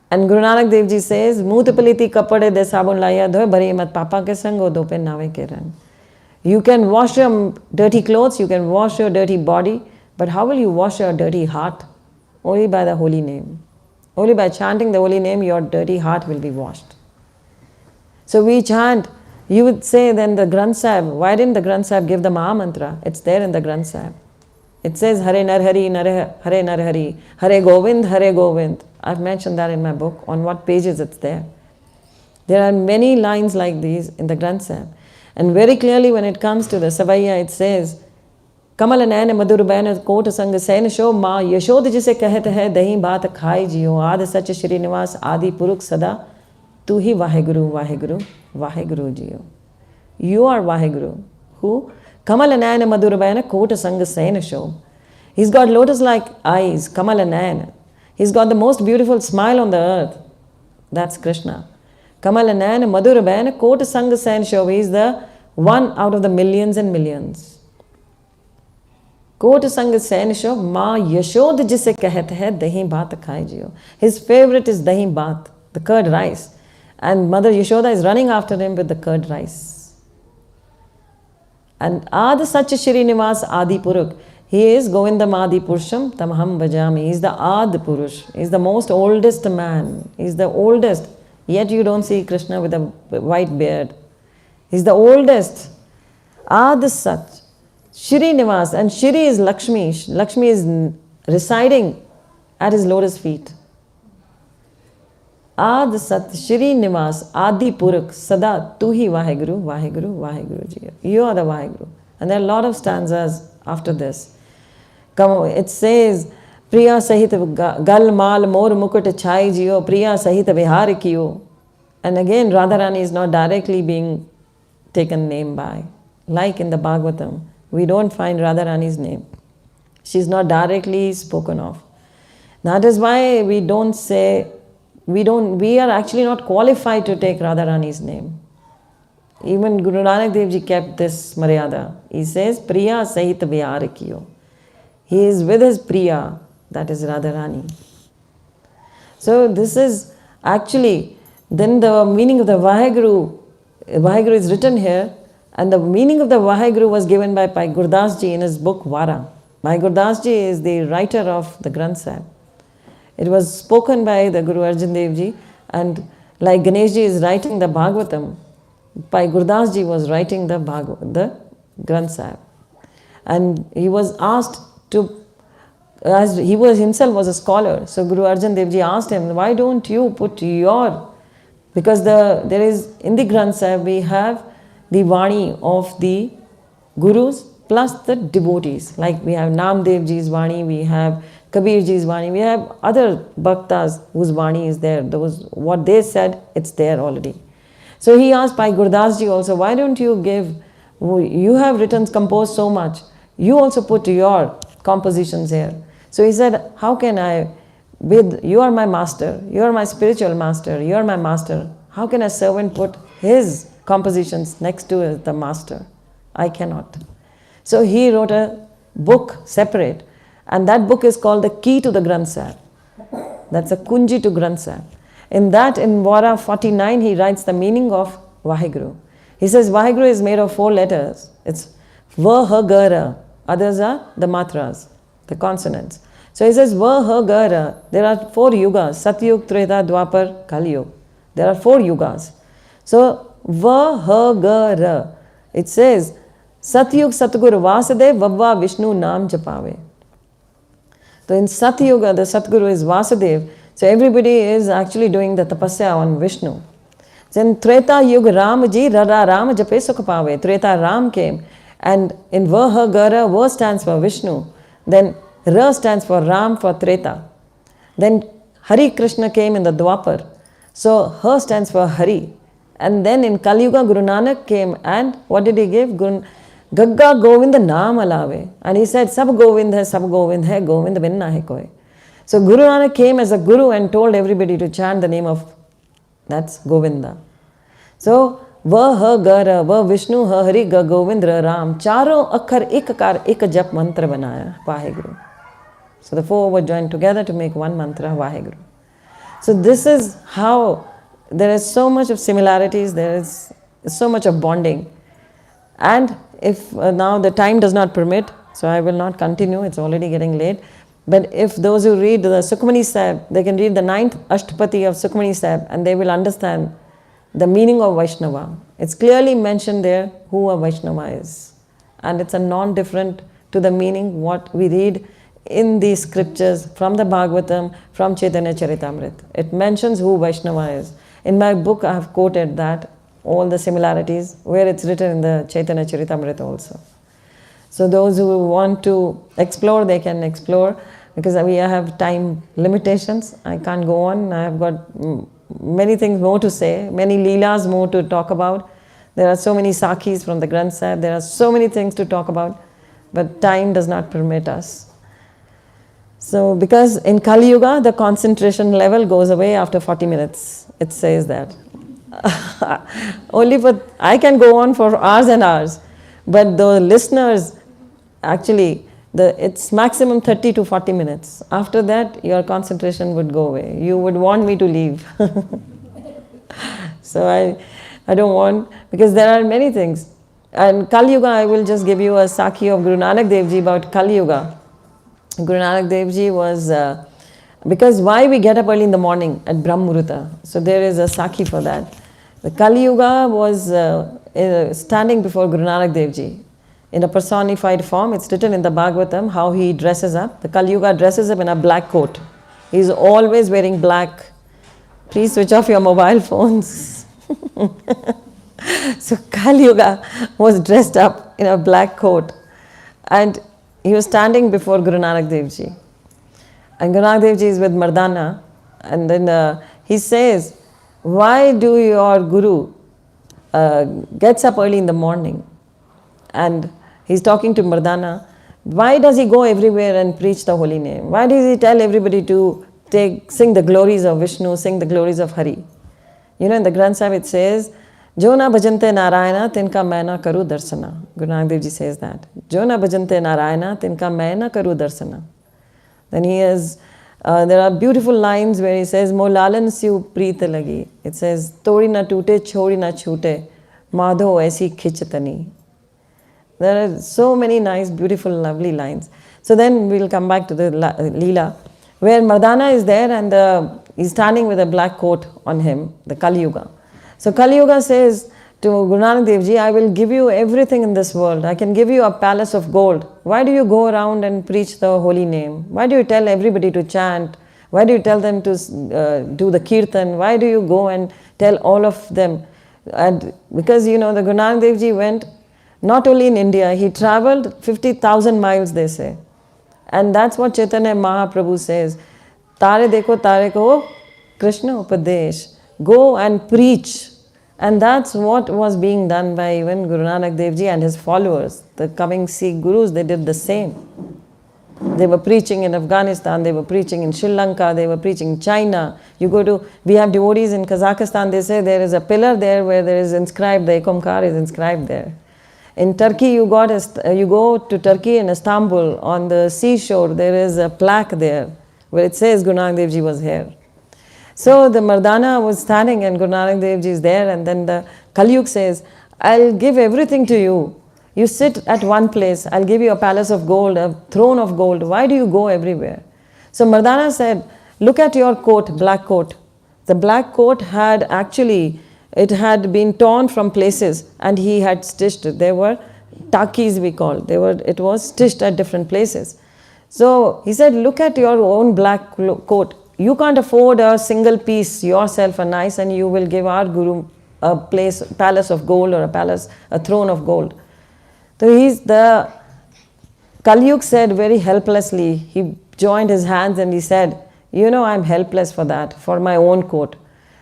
And Guru Nanak Dev Ji says, Mutapaliti kapade de sabun laya dhoy bhari mat papa ke sango do pe nave ke ran. You can wash your dirty clothes, you can wash your dirty body, but how will you wash your dirty heart? Only by the holy name. Only by chanting the holy name, your dirty heart will be washed. So we chant. You would say then the Granth Sahib, why didn't the Granth Sahib give the Maha Mantra? It's there in the Granth Sahib. It says Hare Narhari, Hare Narhari, Hare Govind, Hare Govind. I've mentioned that in my book, on what pages it's there. There are many lines like these in the Granth Sahib. And very clearly when it comes to the Savaiya, it says, Kamal nayan madhur bayan kot sang sain sho ma yashod jise kahte hai dahi baat khai jiyo aad sach shri nivas adi purukh sada tu hi Vaheguru, Vaheguru, Vaheguru jiyo. You are Vaheguru. Who? Kamal nayan madhur bayan kot sang sain sho. He's got lotus-like eyes, Kamal nayan. He's got the most beautiful smile on the earth. That's Krishna. Kamal nayan madhur bayan kot sang sain sho. He is the one out of the millions and millions. Kot sang sain sho ma yashod jise kahte hai dahi baat khai jiyo. His favorite is dahi baat, the curd rice. And Mother Yashoda is running after him with the curd rice. And Ad Sach Shri Nivas Adi Purukh. He is Govindam Adi Purusham Tamaham Bhajami. He is the Ad Purush. He is the most oldest man. He is the oldest. Yet you don't see Krishna with a white beard. He is the oldest. Ad Sach Shri Nivas. And Shri is Lakshmi. Lakshmi is residing at his lotus feet. Ad Sat Shri Nivas Adi Purukh Sada Tuhi Vaheguru, Vaheguru, Vaheguru Ji. You are the Vaheguru. And there are a lot of stanzas after this. It says, Priya Sahit Gal Mal Mor Mukut Chai Jiyo, Priya Sahit Vihar Kiyo. And again, Radharani is not directly being taken name by. Like in the Bhagavatam, we don't find Radharani's name. She's not directly spoken of. That is why we don't say, we are actually not qualified to take Radharani's name. Even Guru Nanak Dev Ji kept this Maryada. He says, Priya Sahit Vihar Kiyo. He is with his Priya, that is Radharani. So this is actually, then the meaning of the Vaheguru is written here, and the meaning of the Vaheguru was given by Bhai Gurdas Ji in his book Vara. Bhai Gurdas Ji is the writer of the Granth Sahib. It was spoken by the Guru Arjan Dev Ji, and like Ganesh Ji is writing the Bhagavatam, Bhai Gurdas Ji was writing the Granth Sahib. And he was asked to, as he was himself was a scholar, so Guru Arjan Dev Ji asked him, why don't you put your, because there is, in the Granth Sahib we have the Vani of the Gurus plus the devotees. Like we have Namdev Ji's Vani, we have Kabir Ji's Vani, we have other Bhaktas whose Vani is there. Those, what they said, it's there already. So he asked Bhai Gurdas Ji also, why don't you give, you have written, composed so much, you also put your compositions here. So he said, how can I, you are my master, you are my spiritual master, you are my master. How can a servant put his compositions next to the master? I cannot. So he wrote a book separate, and that book is called the Key to the Granth Sahib. That's a Kunji to Granth Sahib. In that, in Vara 49, he writes the meaning of Vaheguru. He says Vaheguru is made of 4 letters. It's Va, Ha, Ga, Ra. Others are the matras, the consonants. So he says Va, Ha, Ga, Ra. There are 4 yugas, Satyug, Treta, Dwapar, Kali Yuga. There are 4 yugas. So Va, Ha, Ga, Ra. It says Satyug Satguru Vasudev Vavva Vishnu Nam Japave. So in Satyuga, the Satguru is Vasudev. So everybody is actually doing the tapasya on Vishnu. Then Treta Yuga Ramaji Rara Ram Jape Sukhapave. Treta Ram came, and in Vaha Gara, Va stands for Vishnu. Then Ra stands for Ram for Treta. Then Hari Krishna came in the Dwapar. So Ha stands for Hari. And then in Kali Yuga, Guru Nanak came and what did he give? Gagga Govind Naam Alave. And he said, Sab Govind hai, Govind binna hai koi. So Guru Nanak came as a guru and told everybody to chant the name of, that's Govinda. So, Va Ha Gara, Va Vishnu Ha Hari Ga Govind Ra Ram. Charo akhar ek kar ek jap mantra banaya, Vaheguru. So the four were joined together to make one mantra, Vaheguru. So this is how there is so much of similarities, there is so much of bonding. And if now the time does not permit, so I will not continue, it's already getting late. But if those who read the Sukhmani Sahib, they can read the 9th Ashtapati of Sukhmani Sahib and they will understand the meaning of Vaishnava. It's clearly mentioned there who a Vaishnava is. And it's a non-different to the meaning what we read in the scriptures from the Bhagavatam, from Chaitanya Charitamrita. It mentions who Vaishnava is. In my book I have quoted that, all the similarities, where it's written in the Chaitanya Charitamrita also. So those who want to explore, they can explore, because we have time limitations. I can't go on. I have got many things more to say, many leelas more to talk about. There are so many sakhis from the Granth Sahib. There are so many things to talk about, but time does not permit us. So because in Kali Yuga, the concentration level goes away after 40 minutes. It says that. Only for, I can go on for hours and hours, but the listeners, actually, it's maximum 30 to 40 minutes. After that, your concentration would go away. You would want me to leave. So I don't want, because there are many things. And Kali Yuga, I will just give you a Sakhi of Guru Nanak Dev Ji about Kali Yuga. Guru Nanak Dev Ji was, because why we get up early in the morning at Brahm Muhurta. So there is a Sakhi for that. The Kali Yuga was standing before Guru Nanak Dev Ji in a personified form. It's written in the Bhagavatam how he dresses up. The Kali Yuga dresses up in a black coat. He's always wearing black. Please switch off your mobile phones. So Kali Yuga was dressed up in a black coat and he was standing before Guru Nanak Dev Ji. And Guru Nanak Dev Ji is with Mardana, and then he says, why do your Guru gets up early in the morning? And he's talking to Mardana. Why does he go everywhere and preach the holy name? Why does he tell everybody to sing the glories of Vishnu, sing the glories of Hari? You know, in the Granth Sahib it says, Jo na bhajante Narayana, tinka main na karu darsana. Guru Nanak Dev Ji says that. Jo na bhajante Narayana, tinka main na karu darsana. Then he has, there are beautiful lines where he says, Mo lalan siu preet lagi. It says, Tori na tute, chori na chute, madho aisi khichatani. There are so many nice, beautiful, lovely lines. So then we'll come back to the Leela, where Mardana is there and he's standing with a black coat on him, the Kali Yuga. So Kali Yuga says to Guru Nanak Dev Ji, I will give you everything in this world. I can give you a palace of gold. Why do you go around and preach the holy name? Why do you tell everybody to chant? Why do you tell them to do the kirtan? Why do you go and tell all of them? And because, you know, the Guru Nanak Dev Ji went not only in India, he traveled 50,000 miles, they say. And that's what Chaitanya Mahaprabhu says. Tare dekho, tare ko, Krishna Upadesh. Go and preach. And that's what was being done by even Guru Nanak Dev Ji and his followers. The coming Sikh Gurus, they did the same. They were preaching in Afghanistan, they were preaching in Sri Lanka, they were preaching in China. You go to, we have devotees in Kazakhstan, they say there is a pillar there where there is inscribed, the Ekomkar is inscribed there. In Turkey, you go to Turkey in Istanbul, on the seashore, there is a plaque there where it says Guru Nanak Dev Ji was here. So the Mardana was standing and Guru Nanak Dev Ji is there, and then the Kali Yuga says, I'll give everything to you. You sit at one place, I'll give you a palace of gold, a throne of gold. Why do you go everywhere? So Mardana said, look at your coat, black coat. The black coat had actually, it had been torn from places and he had stitched it. There were takis we called. It was stitched at different places. So he said, look at your own black coat. You can't afford a single piece yourself, a nice, and you will give our Guru a palace of gold or a throne of gold. So the Kali Yuga said very helplessly, he joined his hands and he said, you know, I'm helpless for that, for my own coat.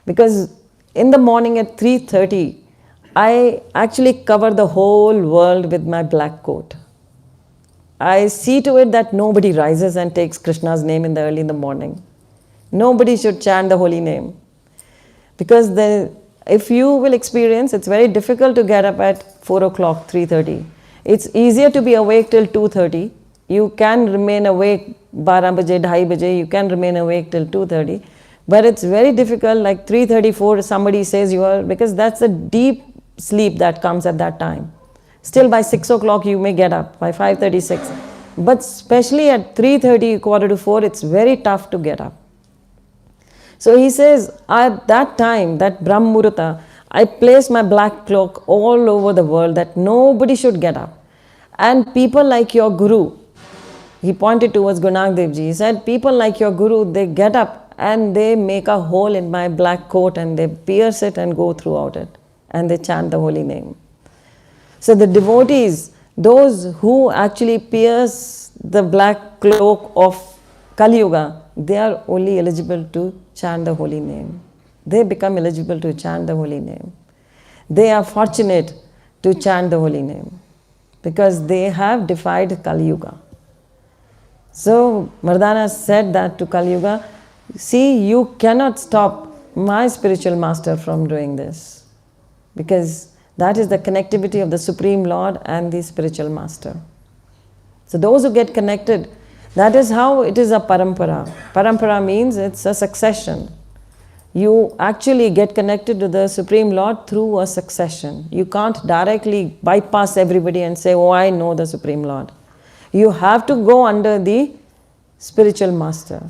Because in the morning at 3:30, I actually cover the whole world with my black coat. I see to it that nobody rises and takes Krishna's name in the early in the morning. Nobody should chant the holy name. Because if you will experience, it's very difficult to get up at 4 o'clock, 3:30. It's easier to be awake till 2:30. You can remain awake 12 baje, 2:30 baje, you can remain awake till 2:30. But it's very difficult, like 3:34, somebody says you are, because that's a deep sleep that comes at that time. Still by 6 o'clock you may get up, by 5:36. But especially at 3:30, 3:45, it's very tough to get up. So he says, at that time, that Brahm Murata, I place my black cloak all over the world that nobody should get up. And people like your Guru, he pointed towards Guru Nanak Dev Ji, he said, people like your Guru, they get up and they make a hole in my black coat and they pierce it and go throughout it. And they chant the holy name. So the devotees, those who actually pierce the black cloak of Kali Yuga, they are only eligible to chant the holy name. They become eligible to chant the holy name. They are fortunate to chant the holy name because they have defied Kali Yuga. So Mardana said that to Kali Yuga, see, you cannot stop my spiritual master from doing this, because that is the connectivity of the Supreme Lord and the spiritual master. So those who get connected, that is how it is a parampara. Parampara means it's a succession. You actually get connected to the Supreme Lord through a succession. You can't directly bypass everybody and say, oh, I know the Supreme Lord. You have to go under the spiritual master.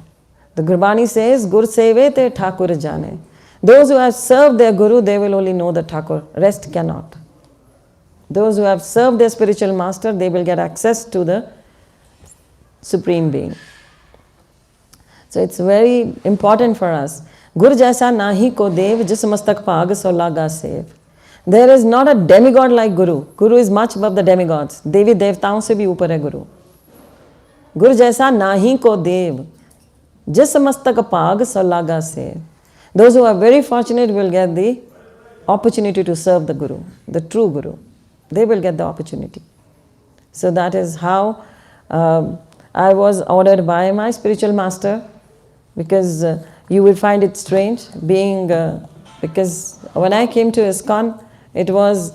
The Gurbani says, Gur seve te Thakur jane. Those who have served their Guru, they will only know the Thakur. Rest cannot. Those who have served their spiritual master, they will get access to the Supreme Being. So it's very important for us. Gur jaisa nahi ko dev, jis mastak paag so laga sev. There is not a demigod like Guru. Guru is much above the demigods. Devi devtaon se bhi upar hai Guru. Gur jaisa nahi ko dev, jis mastak paag so laga sev. Those who are very fortunate will get the opportunity to serve the Guru, the true Guru. They will get the opportunity. So that is how I was ordered by my spiritual master, because you will find it strange being, because when I came to ISKCON, it was,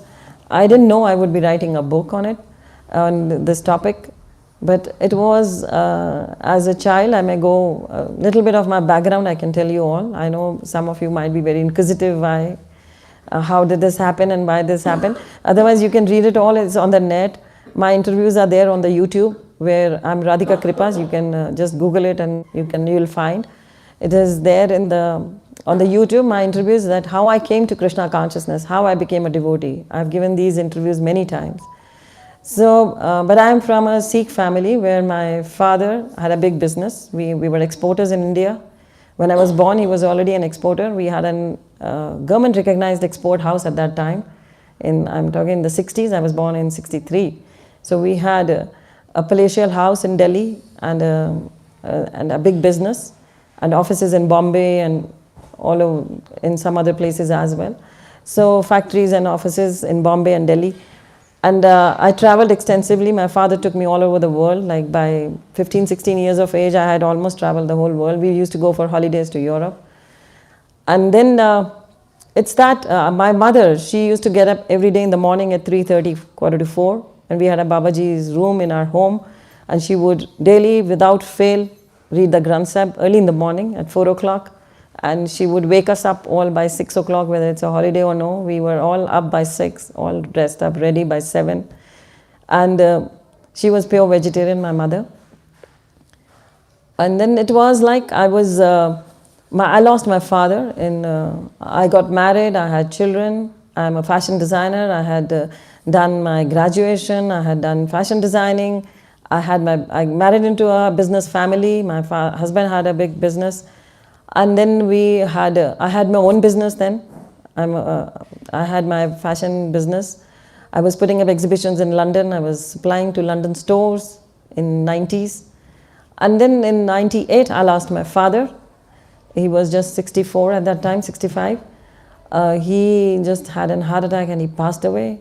I didn't know I would be writing a book on it, on this topic. But it was, as a child, I may go, a little bit of my background I can tell you all. I know some of you might be very inquisitive, why, how did this happen and why this happened. Otherwise you can read it all, it's on the net. My interviews are there on the YouTube, where I'm Radhika Kripas. You can just Google it and you'll find. It is there on the YouTube, my interviews, that how I came to Krishna consciousness, how I became a devotee. I've given these interviews many times. So, but I'm from a Sikh family where my father had a big business. We were exporters in India. When I was born, he was already an exporter. We had a government recognized export house at that time. I'm talking in the 60s, I was born in 63. So we had a palatial house in Delhi and a big business and offices in Bombay and all over, in some other places as well. So factories and offices in Bombay and Delhi. And I traveled extensively. My father took me all over the world. Like by 15, 16 years of age, I had almost traveled the whole world. We used to go for holidays to Europe. And then it's that my mother, she used to get up every day in the morning at 3:30, 3:45. And we had a Babaji's room in our home. And she would daily, without fail, read the Granth Sahib early in the morning at 4 o'clock. And she would wake us up all by 6 o'clock, whether it's a holiday or no. We were all up by 6, all dressed up, ready by 7. And she was pure vegetarian, my mother. And then it was like I lost my father. I got married, I had children. I'm a fashion designer. I had done my graduation. I had done fashion designing. I married into a business family. My husband had a big business. And then I had my own business then. I had my fashion business. I was putting up exhibitions in London. I was supplying to London stores in 90s. And then in 98, I lost my father. He was just 64 at that time, 65. He just had a heart attack and he passed away.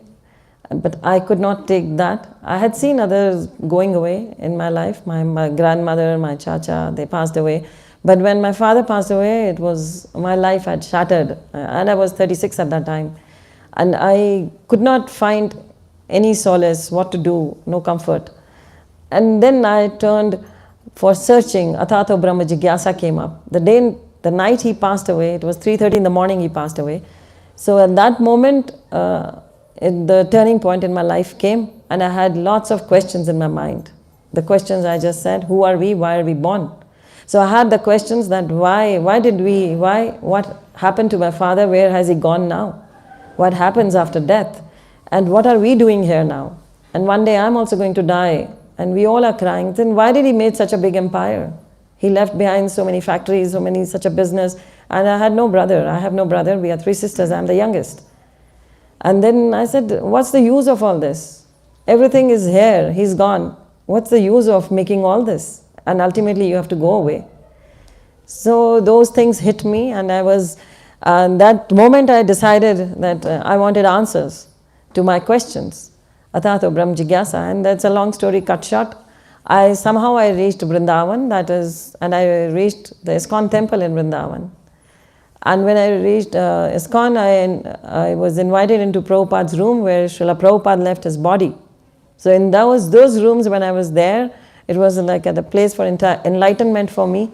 But I could not take that. I had seen others going away in my life. My grandmother, my chacha, they passed away. But when my father passed away, it was, my life had shattered. And I was 36 at that time. And I could not find any solace, what to do, no comfort. And then I turned for searching. Atato Brahma Jigyasa came up. The night he passed away, it was 3:30 in the morning he passed away. So at that moment, the turning point in my life came, and I had lots of questions in my mind. The questions I just said, who are we, why are we born? So I had the questions that what happened to my father, where has he gone now? What happens after death? And what are we doing here now? And one day I'm also going to die, and we all are crying. Then why did he make such a big empire? He left behind so many factories, such a business, and I had no brother. I have no brother. We are 3 sisters. I'm the youngest. And then I said, what's the use of all this? Everything is here. He's gone. What's the use of making all this? And ultimately you have to go away. So those things hit me, and that moment I decided that I wanted answers to my questions. Atato Brahm Jigyasa, and that's a long story cut short. Somehow I reached Vrindavan, and I reached the ISKCON temple in Vrindavan. And when I reached ISKCON, I was invited into Prabhupada's room where Srila Prabhupada left his body. So in those rooms when I was there, it was like at a place for enlightenment for me,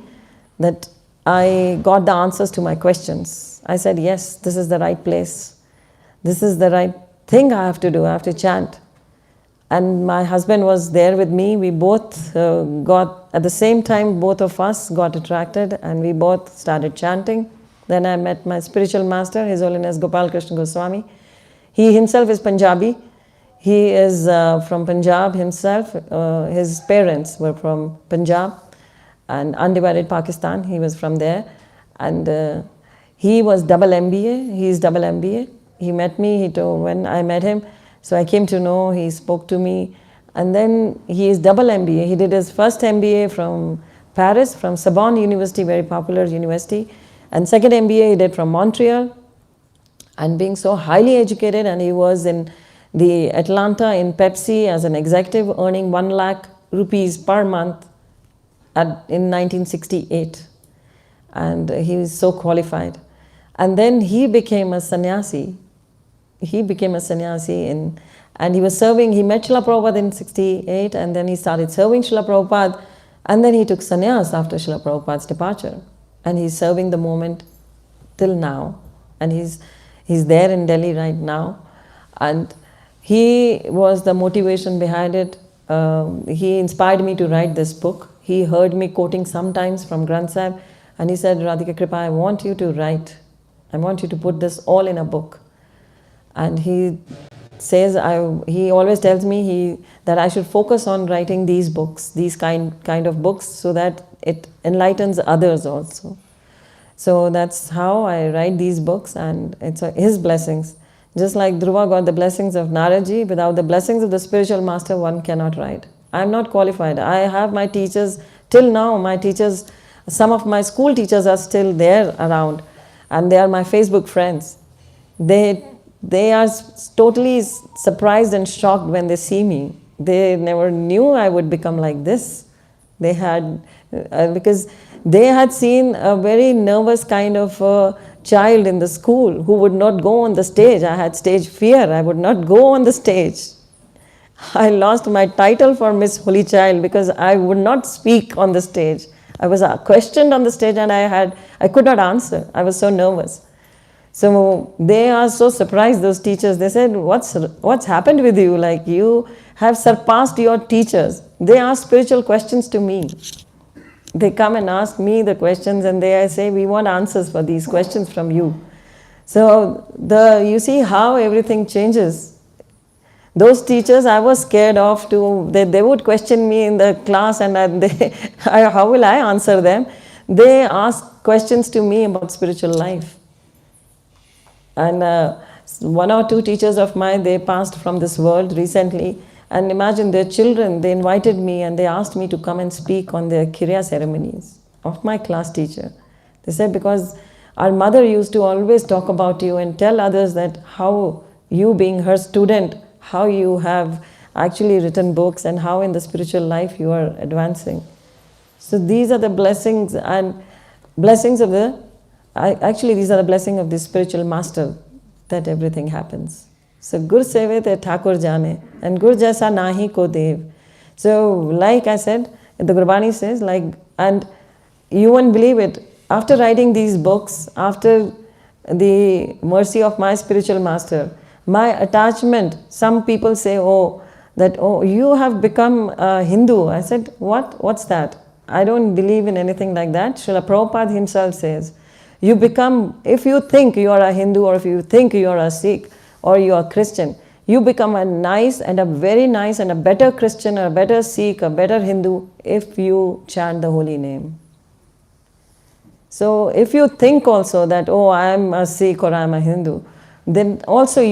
that I got the answers to my questions. I said, yes, this is the right place. This is the right thing I have to do. I have to chant. And my husband was there with me. We both at the same time, both of us got attracted, and we both started chanting. Then I met my spiritual master, His Holiness Gopal Krishna Goswami. He himself is Punjabi. He is from Punjab himself. His parents were from Punjab and undivided Pakistan. He was from there. And he was double MBA. He is double MBA. He met me. When I met him, so I came to know, he spoke to me. And then he is double MBA. He did his first MBA from Paris, from Sorbonne University, very popular university. And second MBA he did from Montreal. And being so highly educated, and he was in the Atlanta in Pepsi as an executive, earning 1 lakh rupees per month in 1968. And he was so qualified. And then he became a sannyasi. And he was serving, he met Srila Prabhupada in 68, and then he started serving Srila Prabhupada, and then he took sannyas after Srila Prabhupada's departure. And he's serving the moment till now. And he's there in Delhi right now. And he was the motivation behind it. He inspired me to write this book. He heard me quoting sometimes from Granth Sahib, and he said, Radhika Kripa, I want you to write. I want you to put this all in a book. And he says, he always tells me that I should focus on writing these books, these kind of books, so that it enlightens others also. So that's how I write these books, and it's his blessings. Just like Dhruva got the blessings of Naraji, without the blessings of the spiritual master, one cannot write. I am not qualified. I have my teachers, till now my teachers, some of my school teachers are still there around, and they are my Facebook friends. They are totally surprised and shocked when they see me. They never knew I would become like this. They had, because they had seen a very nervous kind of child in the school who would not go on the stage. I had stage fear. I would not go on the stage. I lost my title for Miss Holy Child because I would not speak on the stage. I was questioned on the stage, and I could not answer. I was so nervous. So they are so surprised, those teachers. They said, what's happened with you? Like, you have surpassed your teachers. They ask spiritual questions to me. They come and ask me the questions, and they say, we want answers for these questions from you. So you see how everything changes. Those teachers I was scared of they would question me in the class, and how will I answer them? They ask questions to me about spiritual life. And 1 or 2 teachers of mine, they passed from this world recently. And imagine their children, they invited me and they asked me to come and speak on their Kirya ceremonies of my class teacher. They said, because Our mother used to always talk about you and tell others that how you, being her student, how you have actually written books and how in the spiritual life you are advancing. So these are the blessings, and blessings of the, actually these are the blessings of the spiritual master, that everything happens. So Gur Seve te Thakur Jane, and Gur Jaisa Nahi Ko Dev. So like I said, the Gurbani says, like, and you won't believe it, after writing these books, after the mercy of my spiritual master, my attachment, some people say, oh, that, oh, you have become a Hindu. I said, what? What's that? I don't believe in anything like that. Srila Prabhupada himself says, you become, if you think you are a Hindu, or if you think you are a Sikh, or you are Christian, you become a nice and a very nice and a better Christian, or a better Sikh, a better Hindu, if you chant the holy name. So if you think also that, oh, I am a Sikh or I am a Hindu, then also